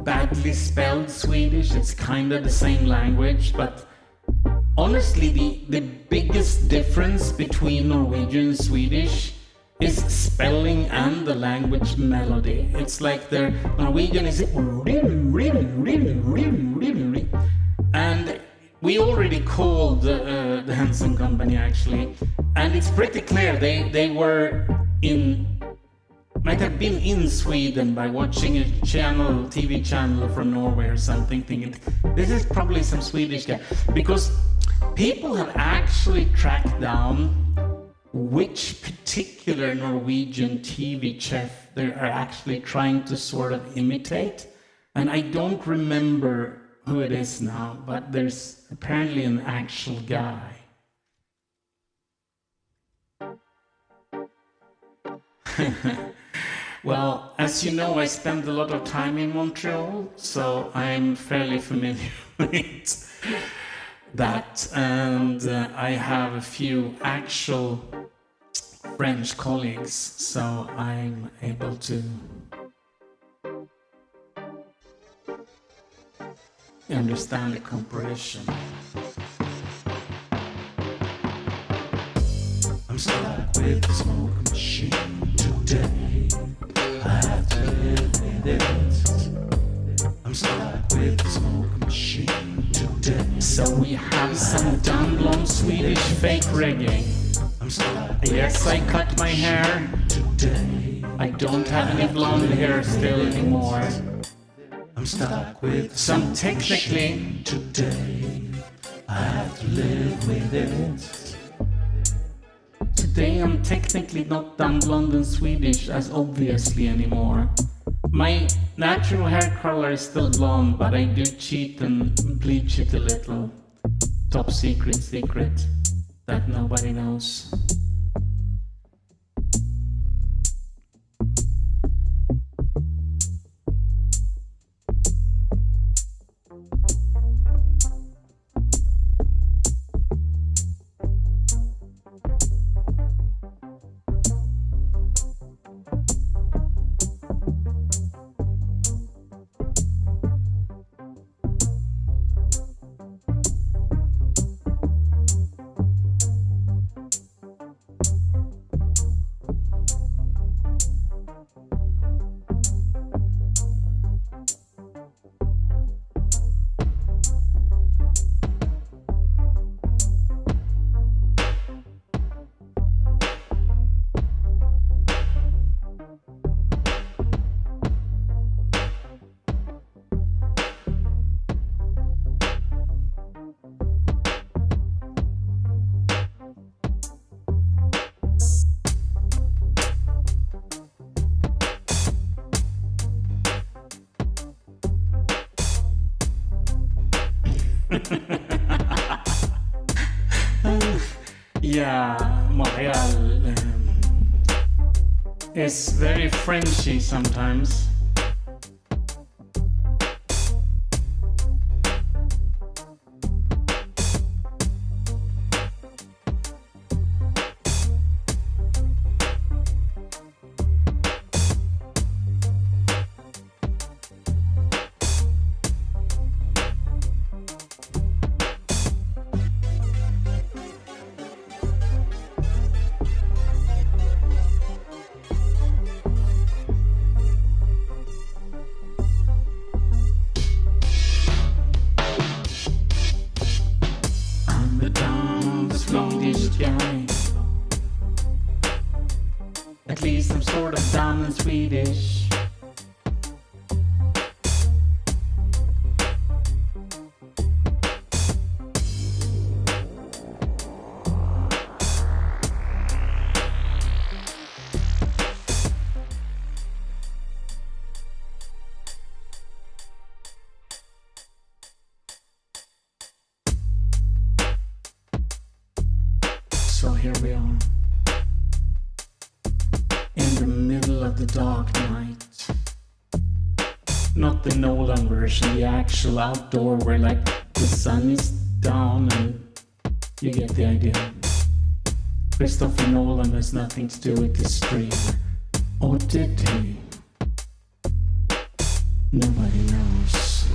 Speaker 1: badly spelled Swedish. It's kind of the same language, but honestly, the biggest difference between Norwegian and Swedish is spelling and the language melody. It's like their Norwegian is and we already called the Henson Company actually, and it's pretty clear they were might have been in Sweden by watching a TV channel from Norway or something, thinking this is probably some Swedish guy, because people have actually tracked down which particular Norwegian TV chef they are actually trying to sort of imitate, and I don't remember who it is now, but there's apparently an actual guy. Well, as you know, I spend a lot of time in Montreal, so I'm fairly familiar with that, and I have a few actual French colleagues, so I'm able to understand the comparison. I'm stuck with the smoke machine today. I have to live with it. I'm stuck with the smoke machine today. So we have some dumb blonde Swedish fake reggae. I'm stuck. Yes, I cut my hair. today. I don't have any blonde hair still anymore. I'm stuck with some technically today. I have to live with it. Today I'm technically not dumb blonde and Swedish as obviously anymore. My natural hair color is still blonde, but I do cheat and bleach it a little. Top secret that nobody knows. Yeah, Montreal is very Frenchy sometimes. At least I'm sort of dumb and Swedish. So here we are. In the middle of the dark night. Not the Nolan version, the actual outdoor where like the sun is down and you get the idea. Christopher Nolan has nothing to do with this stream. Or did he? Nobody knows.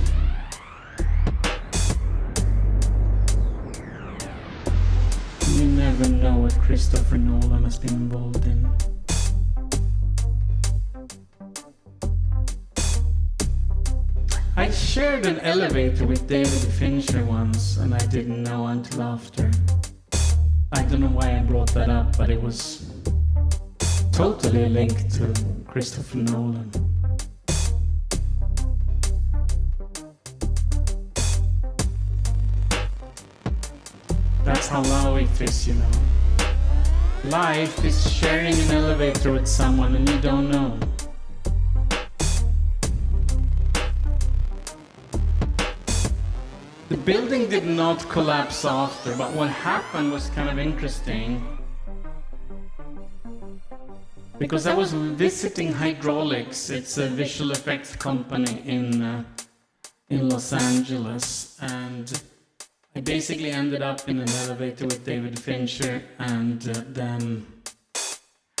Speaker 1: You never know what Christopher Nolan has been involved in. I shared an elevator with David Fincher once, and I didn't know until after. I don't know why I brought that up, but it was totally linked to Christopher Nolan. That's how life is, you know. Life is sharing an elevator with someone and you don't know. The building did not collapse after, but what happened was kind of interesting. Because I was visiting Hydraulics, it's a visual effects company in Los Angeles, and I basically ended up in an elevator with David Fincher, and then,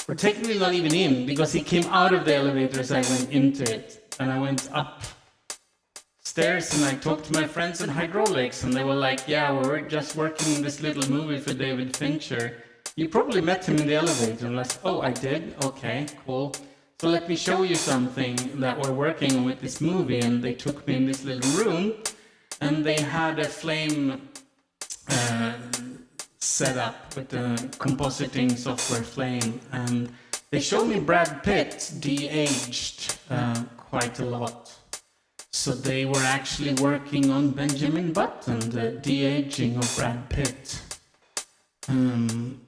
Speaker 1: or technically not even in, because he came out of the elevator as I went into it, and I went up stairs and I talked to my friends in Hydraulics, and they were like, yeah, we're just working on this little movie for David Fincher. You probably met him in the elevator. And I was like, oh, I did? Okay, cool. So let me show you something that we're working on with this movie. And they took me in this little room, and they had a flame set up with the compositing software Flame. And They showed me Brad Pitt de-aged quite a lot. So they were actually working on Benjamin Button, the de-aging of Brad Pitt. And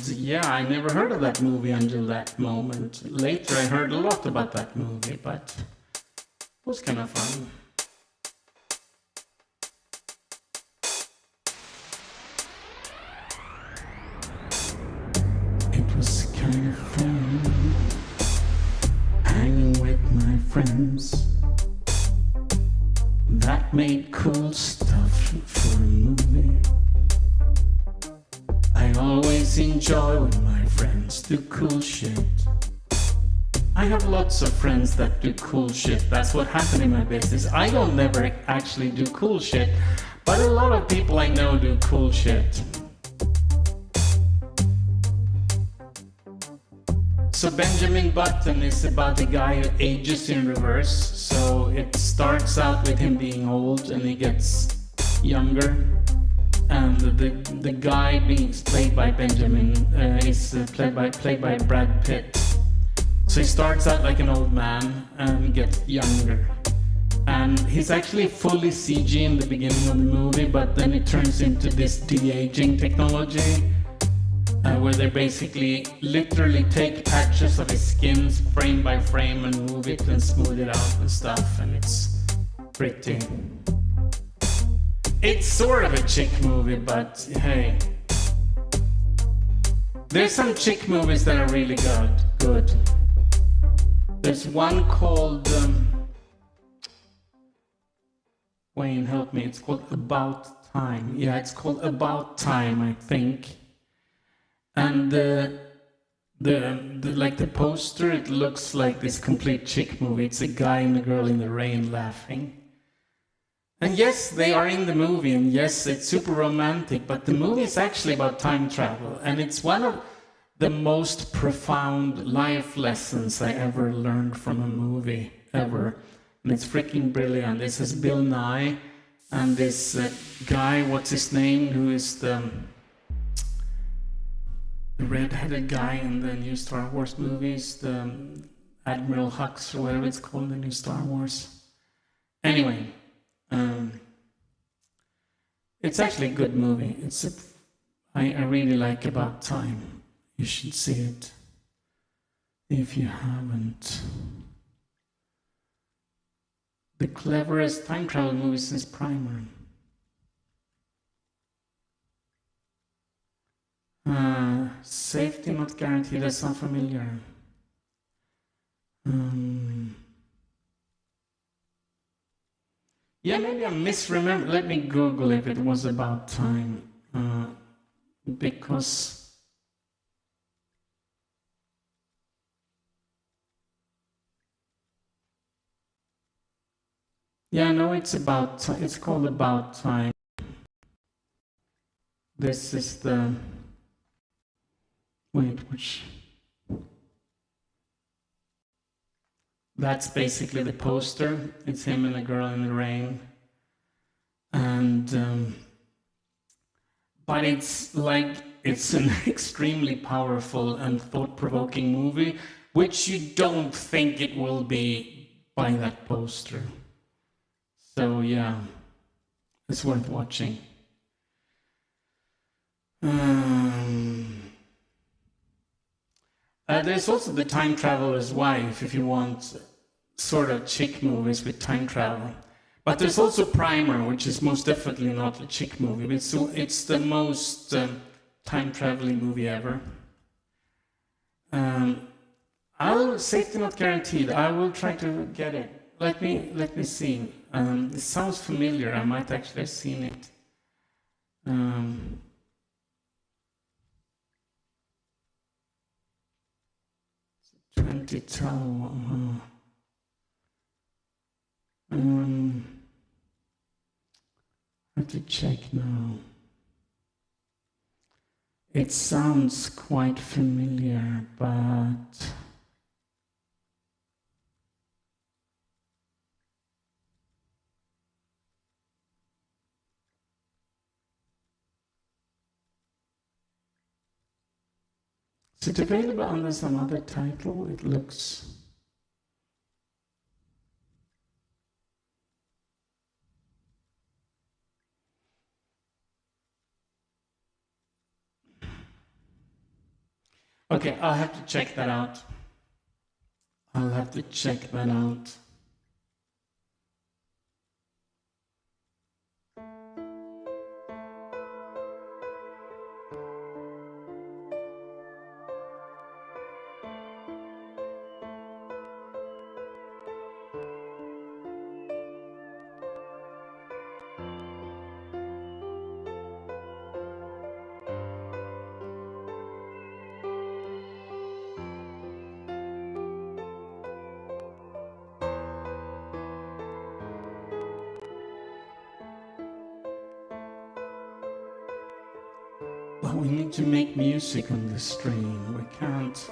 Speaker 1: yeah, I never heard of that movie until that moment. Later I heard a lot about that movie, but it was kind of fun. It was kind of fun hanging with my friends that made cool stuff for a movie. I always enjoy when my friends do cool shit. I have lots of friends that do cool shit. That's what happened in my business. I don't never actually do cool shit, but a lot of people I know do cool shit. So Benjamin Button is about a guy who ages in reverse. So it starts out with him being old and he gets younger. And the guy being played by Benjamin is played by Brad Pitt. So he starts out like an old man and gets younger. And he's actually fully CG in the beginning of the movie, but then it turns into this de-aging technology. Where they basically literally take patches of his skin frame by frame and move it and smooth it out and stuff, and it's pretty. It's sort of a chick movie, but hey. There's some chick movies that are really good. There's one called... Wayne, help me. It's called About Time. Yeah, it's called About Time, I think. And like the poster, it looks like this complete chick movie. It's a guy and a girl in the rain laughing. And yes, they are in the movie, and yes, it's super romantic, but the movie is actually about time travel, and it's one of the most profound life lessons I ever learned from a movie, ever. And it's freaking brilliant. This is Bill Nye, and this guy, what's his name, who is the red-headed guy in the new Star Wars movies, the Admiral Hux or whatever it's called, the new Star Wars. Anyway, it's actually a good movie. I really like About Time. You should see it if you haven't. The cleverest time travel movie since Primer. Safety not guaranteed. That sounds familiar. Yeah, maybe I misremember. Let me Google if it was About Time, because yeah, no, it's about. It's called About Time. This is the. Wait, which? That's basically the poster. It's him and a girl in the rain. And, but it's like, it's an extremely powerful and thought-provoking movie, which you don't think it will be by that poster. So yeah, it's worth watching. There's also The Time Traveler's Wife, if you want sort of chick movies with time travel. But there's also Primer, which is most definitely not a chick movie. It's the most time-traveling movie ever. Safety not guaranteed. I will try to get it. Let me see. It sounds familiar. I might actually have seen it. 2012. I have to check now. It sounds quite familiar, but Is it available under some other title? It looks... Okay, I'll have to check that out. I'll have to check that out. But we need to make music on the stream. We can't.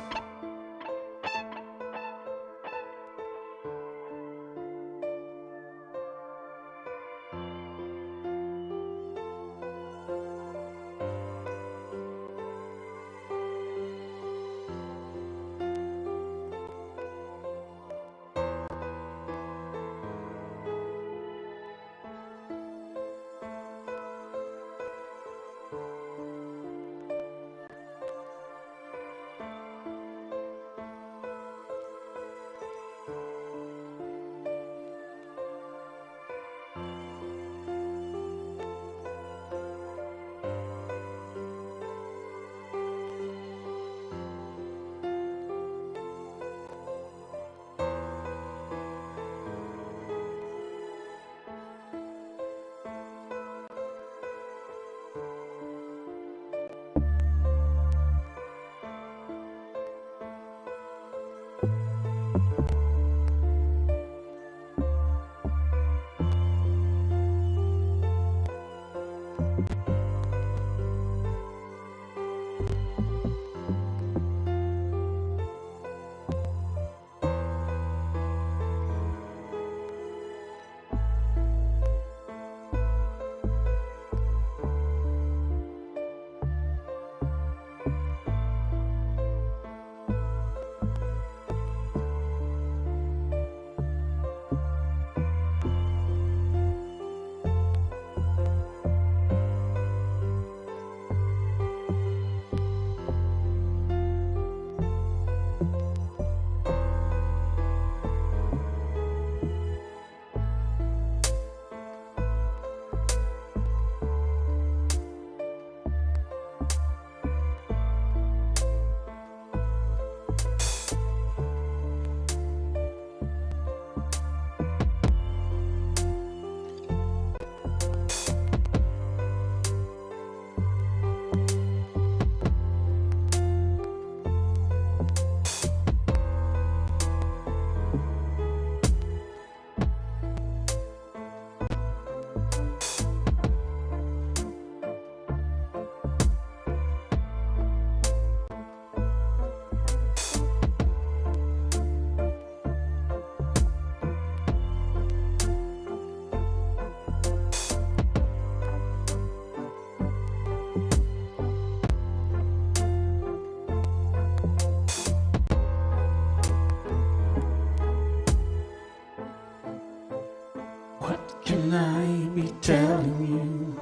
Speaker 1: can I be telling you?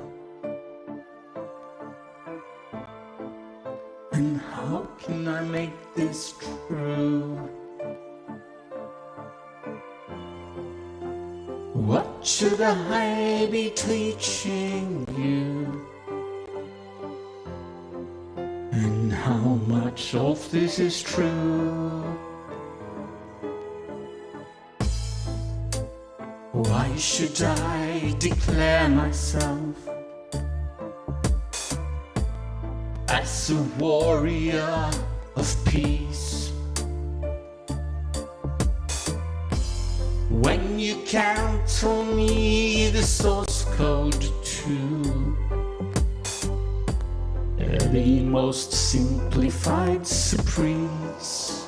Speaker 1: And how can I make this true? What should I be teaching you? And how much of this is true? Why should I declare myself as a warrior of peace, when you can't tell me the source code to the most simplified surprise?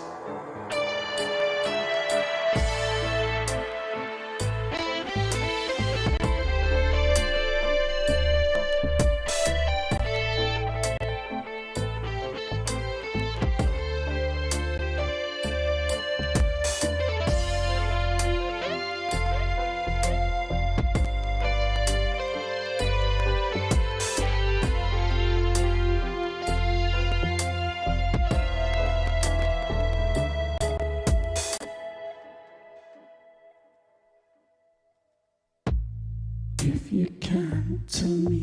Speaker 1: If you can't tell me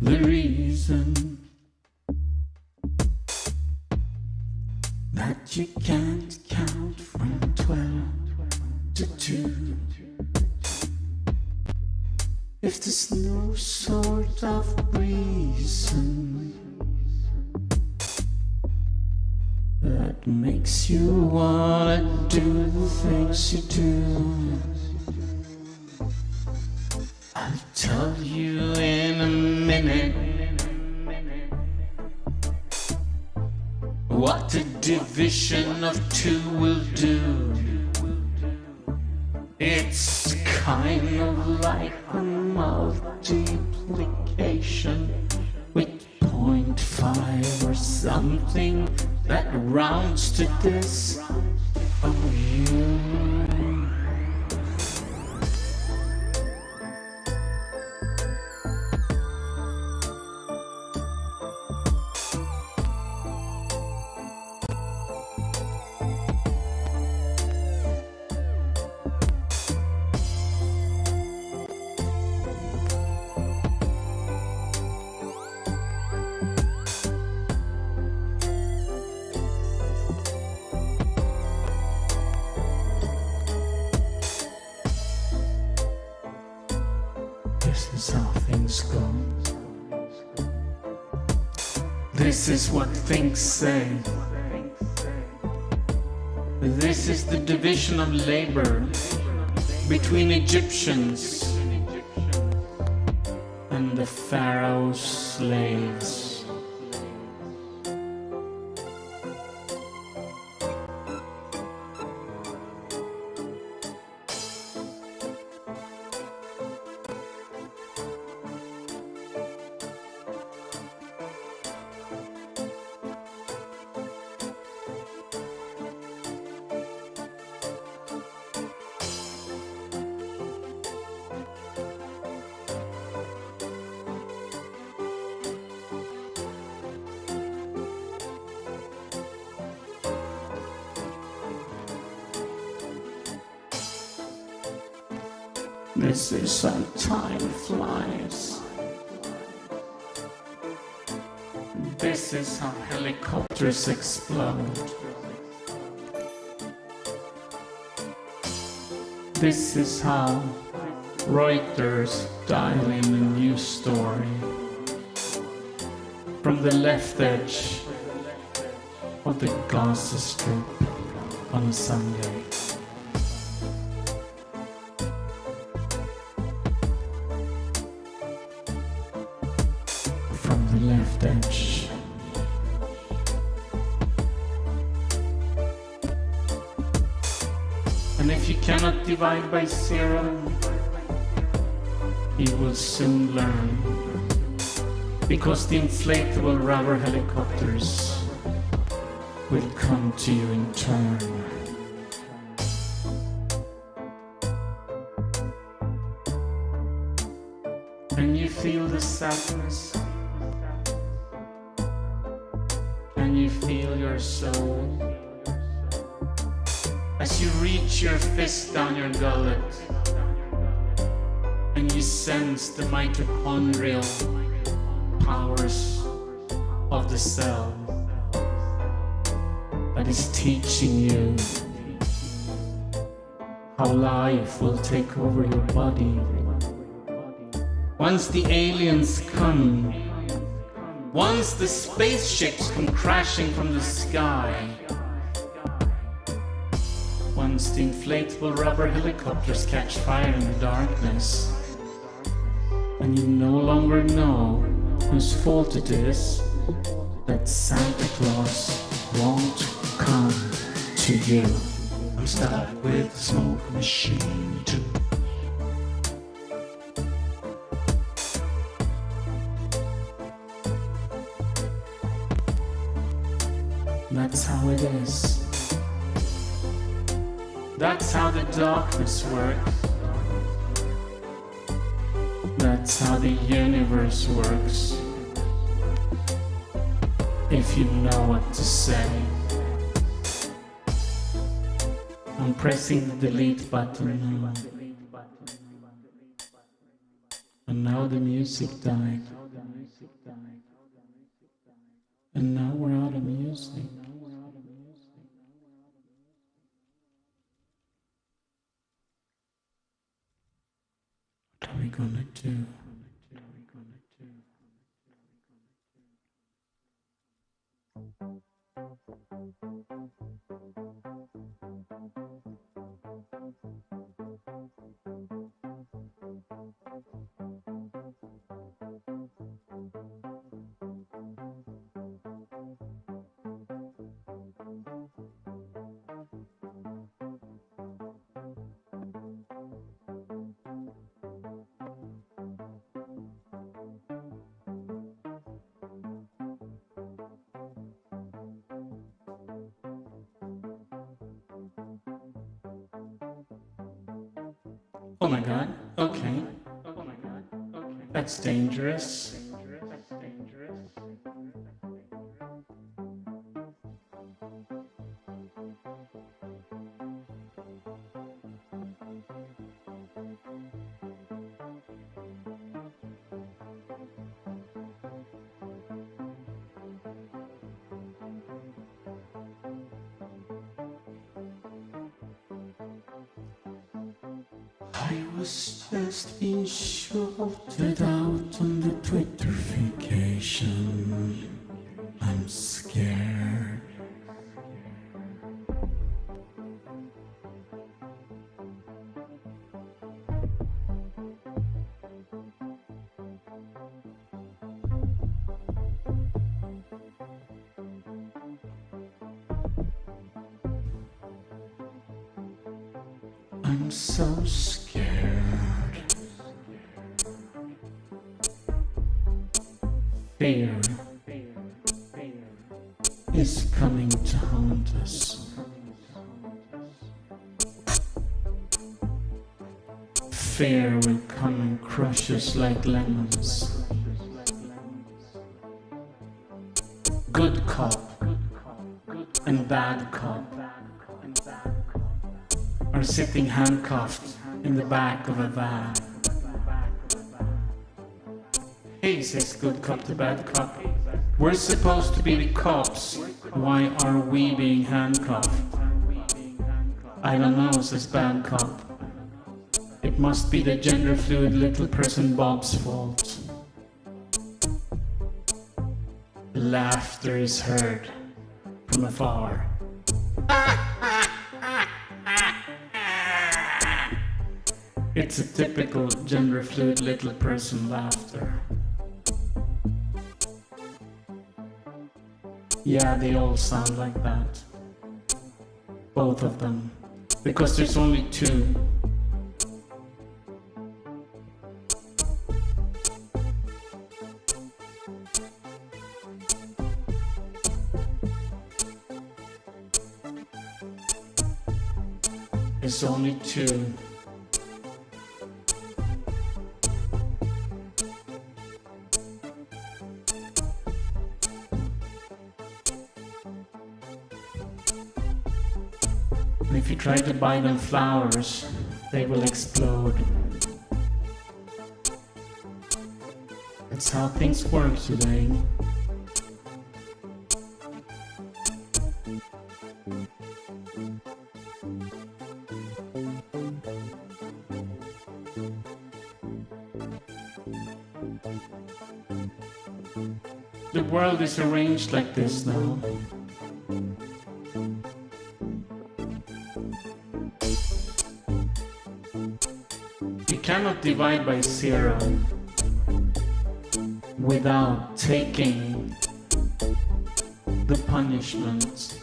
Speaker 1: the reason that you can't count from 12 to 2, if there's no sort of reason that makes you wanna do the things you do, I'll tell you in a minute what a division of 2 will do. It's kind of like a multiplication with 0.5 or something that rounds to this. Oh, you. This is how things go. This is what things say. This is the division of labor between Egyptians and the Pharaoh's slaves. This is how time flies. This is how helicopters explode. This is how Reuters dial in a news story from the left edge of the Gaza Strip on a Sunday. From the left edge. And if you cannot divide by 0, you will soon learn, because the inflatable rubber helicopters will come to you in turn. Can you feel the sadness? Can you feel your soul? As you reach your fist down your gullet and you sense the mitochondrial powers of the cell that is teaching you how life will take over your body. Once the aliens come, once the spaceships come crashing from the sky, once the inflatable rubber helicopters catch fire in the darkness, and you no longer know whose fault it is that Santa Claus won't come to you. I'm stuck with the smoke machine too. That's how it is. That's how the darkness works. That's how the universe works. If you know what to say. I'm pressing the delete button now. And now the music died. And now we're out of music. What are we gonna do? Oh my god, okay. That's dangerous. I was just being shouted out on the Twitterfication. I'm scared. I'm so scared. Fear is coming to haunt us. Fear will come and crush us like lemons. Good cop and bad cop are sitting handcuffed in the back of a van. Hey, says good cop to bad cop. We're supposed to be the cops. Why are we being handcuffed? I don't know, says bad cop. It must be the gender fluid little person Bob's fault. Laughter is heard from afar. It's a typical gender fluid little person laughter. Yeah, they all sound like that. Both of them. Because there's only two. There's only two. And if you try to buy them flowers, they will explode. That's how things work today. The world is arranged like this now. You cannot divide by zero without taking the punishment.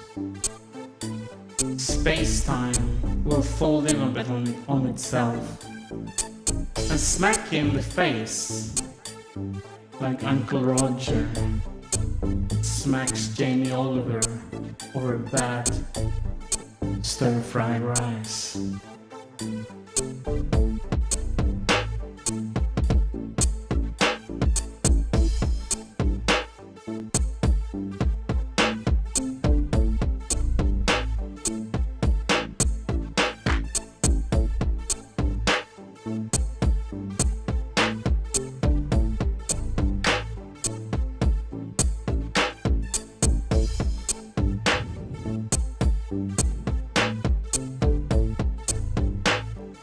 Speaker 1: Space-time will fold in a bit on itself and smack you in the face like Uncle Roger smacks Jamie Oliver over bad stir-fried rice.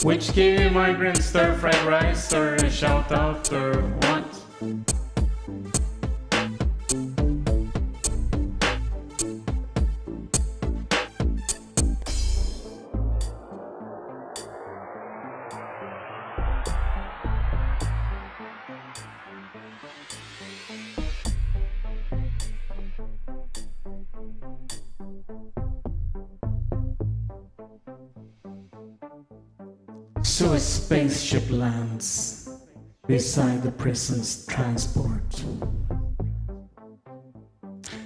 Speaker 1: Which kiwi migrant stir-fried rice or a shout out or what? So a spaceship lands beside the prison's transport.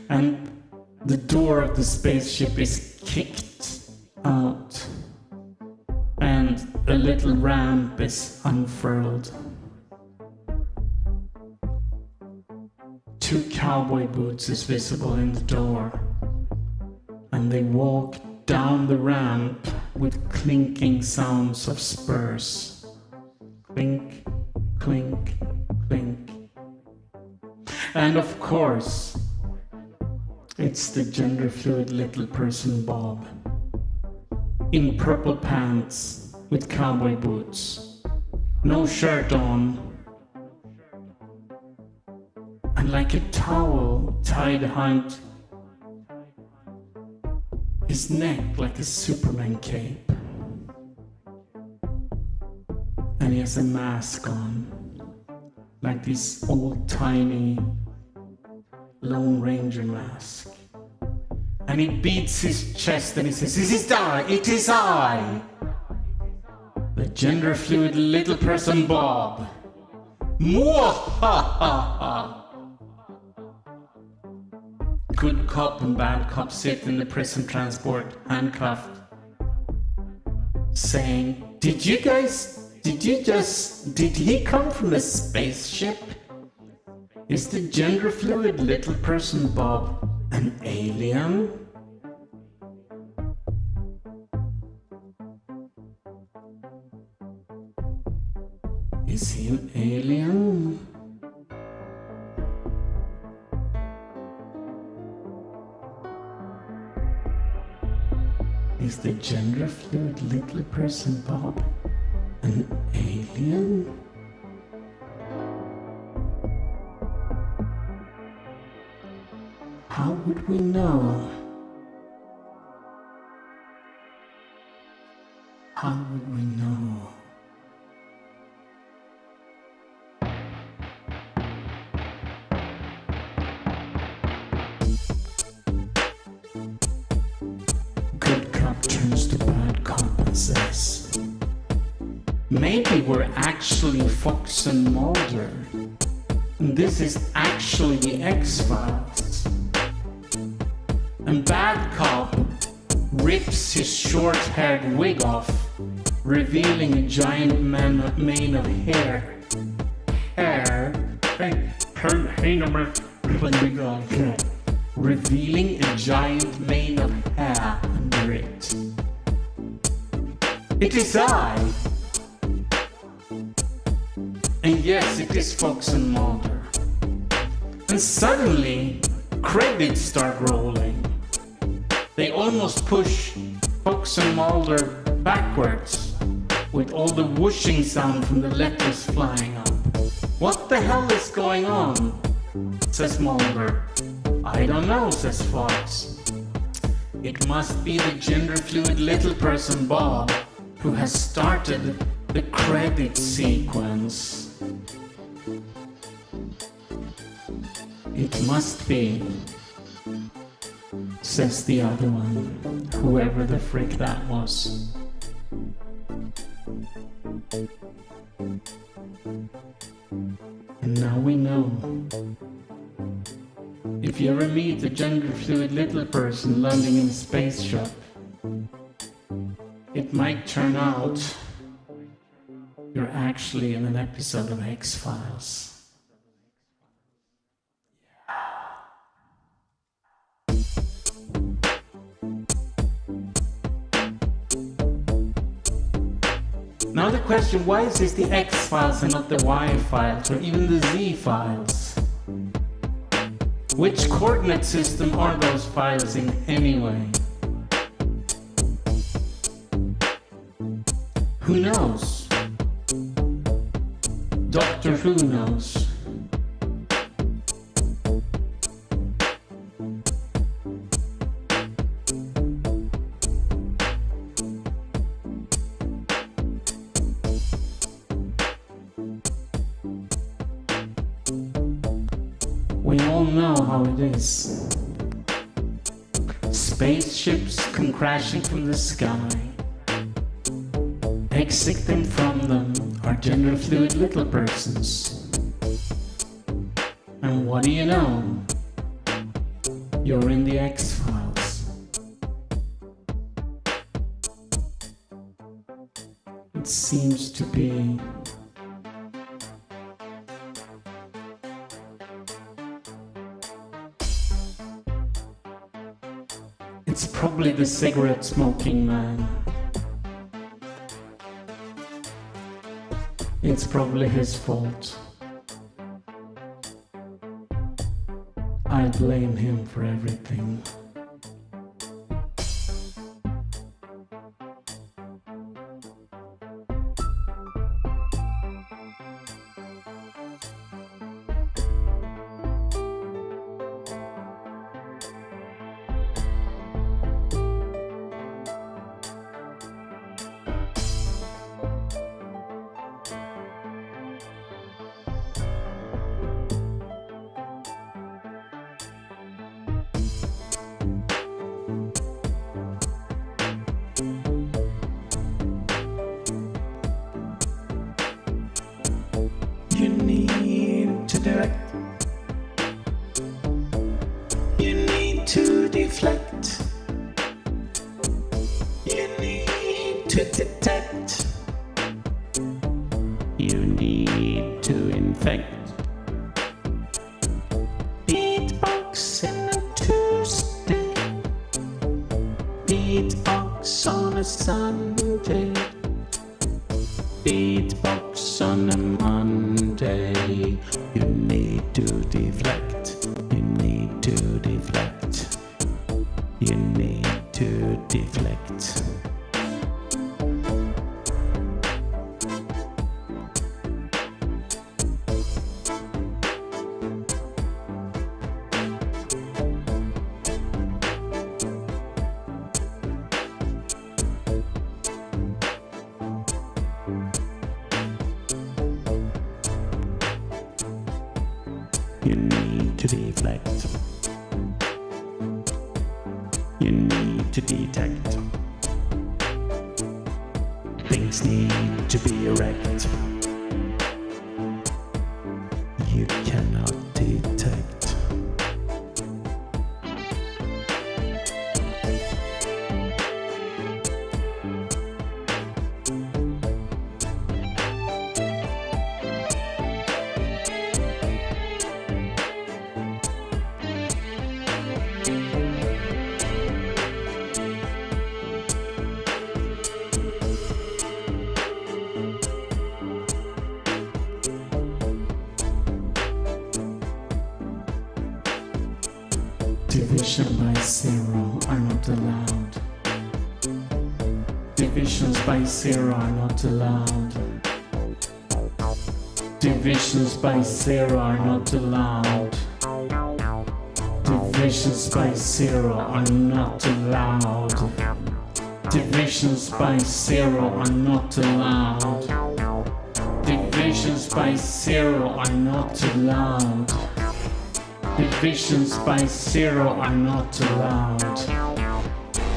Speaker 1: And the door of the spaceship is kicked out. And a little ramp is unfurled. Two cowboy boots is visible in the door. And they walk down the ramp with clinking sounds of spurs. Clink, clink, clink. And of course, it's the gender fluid little person Bob. In purple pants with cowboy boots. No shirt on. And like a towel tied behind his neck like a Superman cape. And he has a mask on, like this old tiny Lone Ranger mask. And he beats his chest and he says, "It is I, it is I, the gender fluid little person Bob. Mwahaha." Good cop and bad cop sit in the prison transport, handcuffed, saying, did he come from a spaceship? Is the gender fluid little person Bob an alien? Is he an alien? Is the gender fluid little person Bob an alien? How would we know? How would we know? Turns to bad cop and says, maybe we're actually Fox and Mulder. And this is actually the X-Files. And bad cop rips his short-haired wig off, revealing a giant mane of hair. Revealing a giant mane of hair under it. It is I! And yes, it is Fox and Mulder. And suddenly, credits start rolling. They almost push Fox and Mulder backwards, with all the whooshing sound from the letters flying up. What the hell is going on? Says Mulder. I don't know, says Fox. It must be the gender fluid little person Bob who has started the credit sequence. It must be, says the other one, whoever the frick that was. And now we know. If you ever meet a gender fluid little person landing in a space shop, it might turn out you're actually in an episode of X-Files. Now the question, why is this the X-Files and not the Y-Files or even the Z-Files? Which coordinate system are those files in anyway? Who knows? Doctor Who knows? We all know how it is. Spaceships come crashing from the sky. Exiting from them are gender fluid little persons. And what do you know? You're in the X-Files. It seems to be it's probably the cigarette smoking man. It's probably his fault. I blame him for everything. You need to direct. You need to deflect. You need to detect. You need to infect. Beatbox in a Tuesday. Beatbox on a Sunday. Beatbox on a Monday. You need to deflect. You need to deflect. You need to deflect. You need to deflect. You need to detect. Things need to be erect. You cannot detect. Division by zero are not allowed. Divisions by zero are not allowed. Divisions by zero are not allowed. Divisions by zero are not allowed. Divisions by zero are not allowed. Divisions by zero are not allowed. Divisions by zero are not allowed.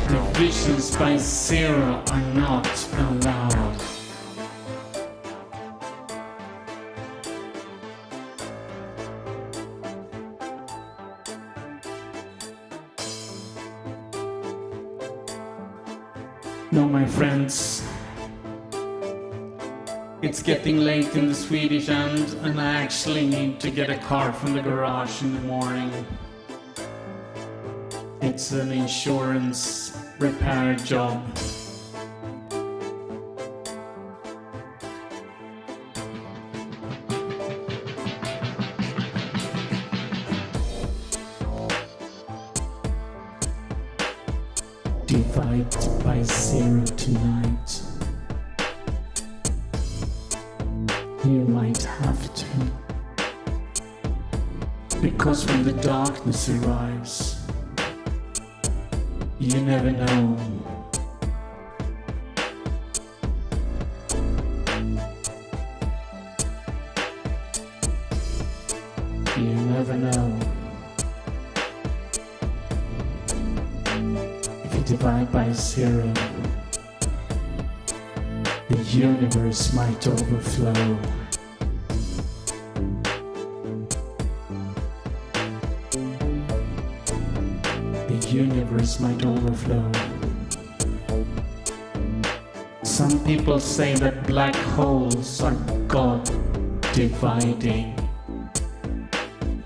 Speaker 1: Divisions by zero are not allowed. No, my friends, it's getting late in the Swedish end, and I actually need to get a car from the garage in the morning. It's an insurance repair job. Divide by zero tonight. You might have to. Because when the darkness arrives, you never know. You never know. If you divide by zero, the universe might overflow. The universe might overflow. Some people say that black holes are God dividing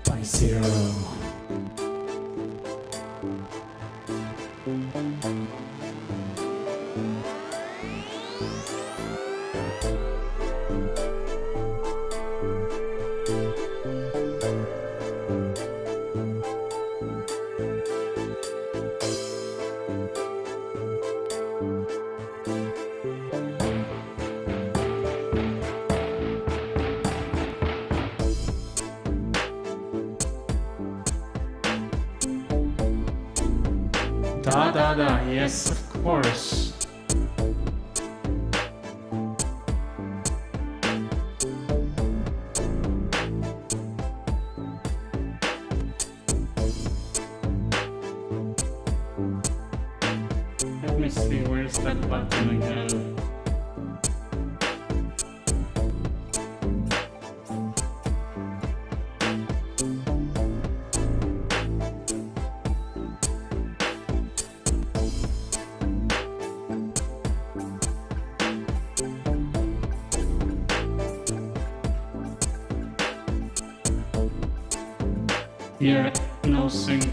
Speaker 1: by zero. Da da da, yes, of course. Let me see, where's that button again? Here, no sync.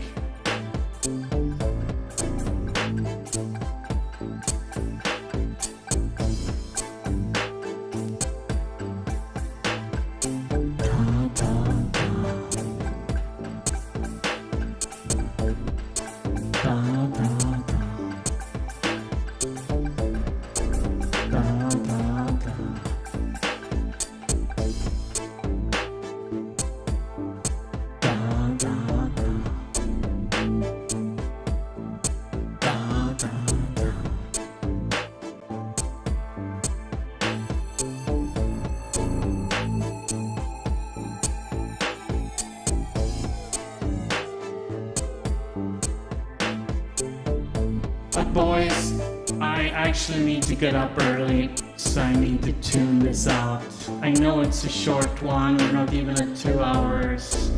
Speaker 1: But boys, I actually need to get up early, so I need to tune this out. I know it's a short one, we're not even at 2 hours.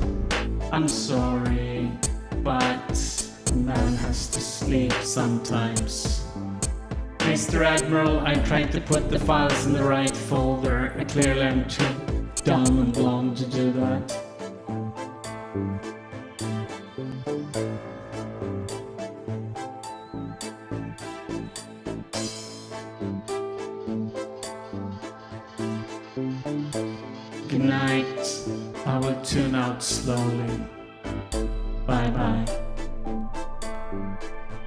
Speaker 1: I'm sorry, but a man has to sleep sometimes. Mr. Admiral, I tried to put the files in the right folder. Clearly I'm too dumb and blonde to do that. Good night. I will tune out slowly. Bye bye.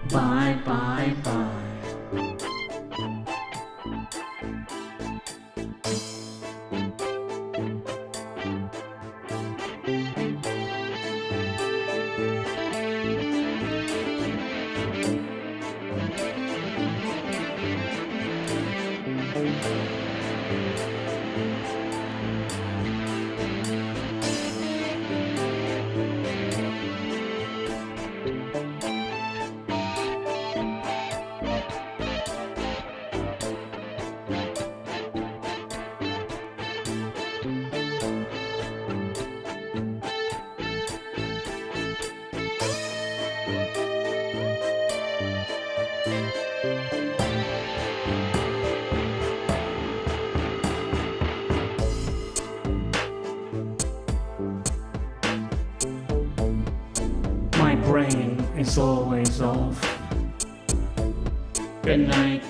Speaker 1: Bye bye bye. My brain is always off. Good night.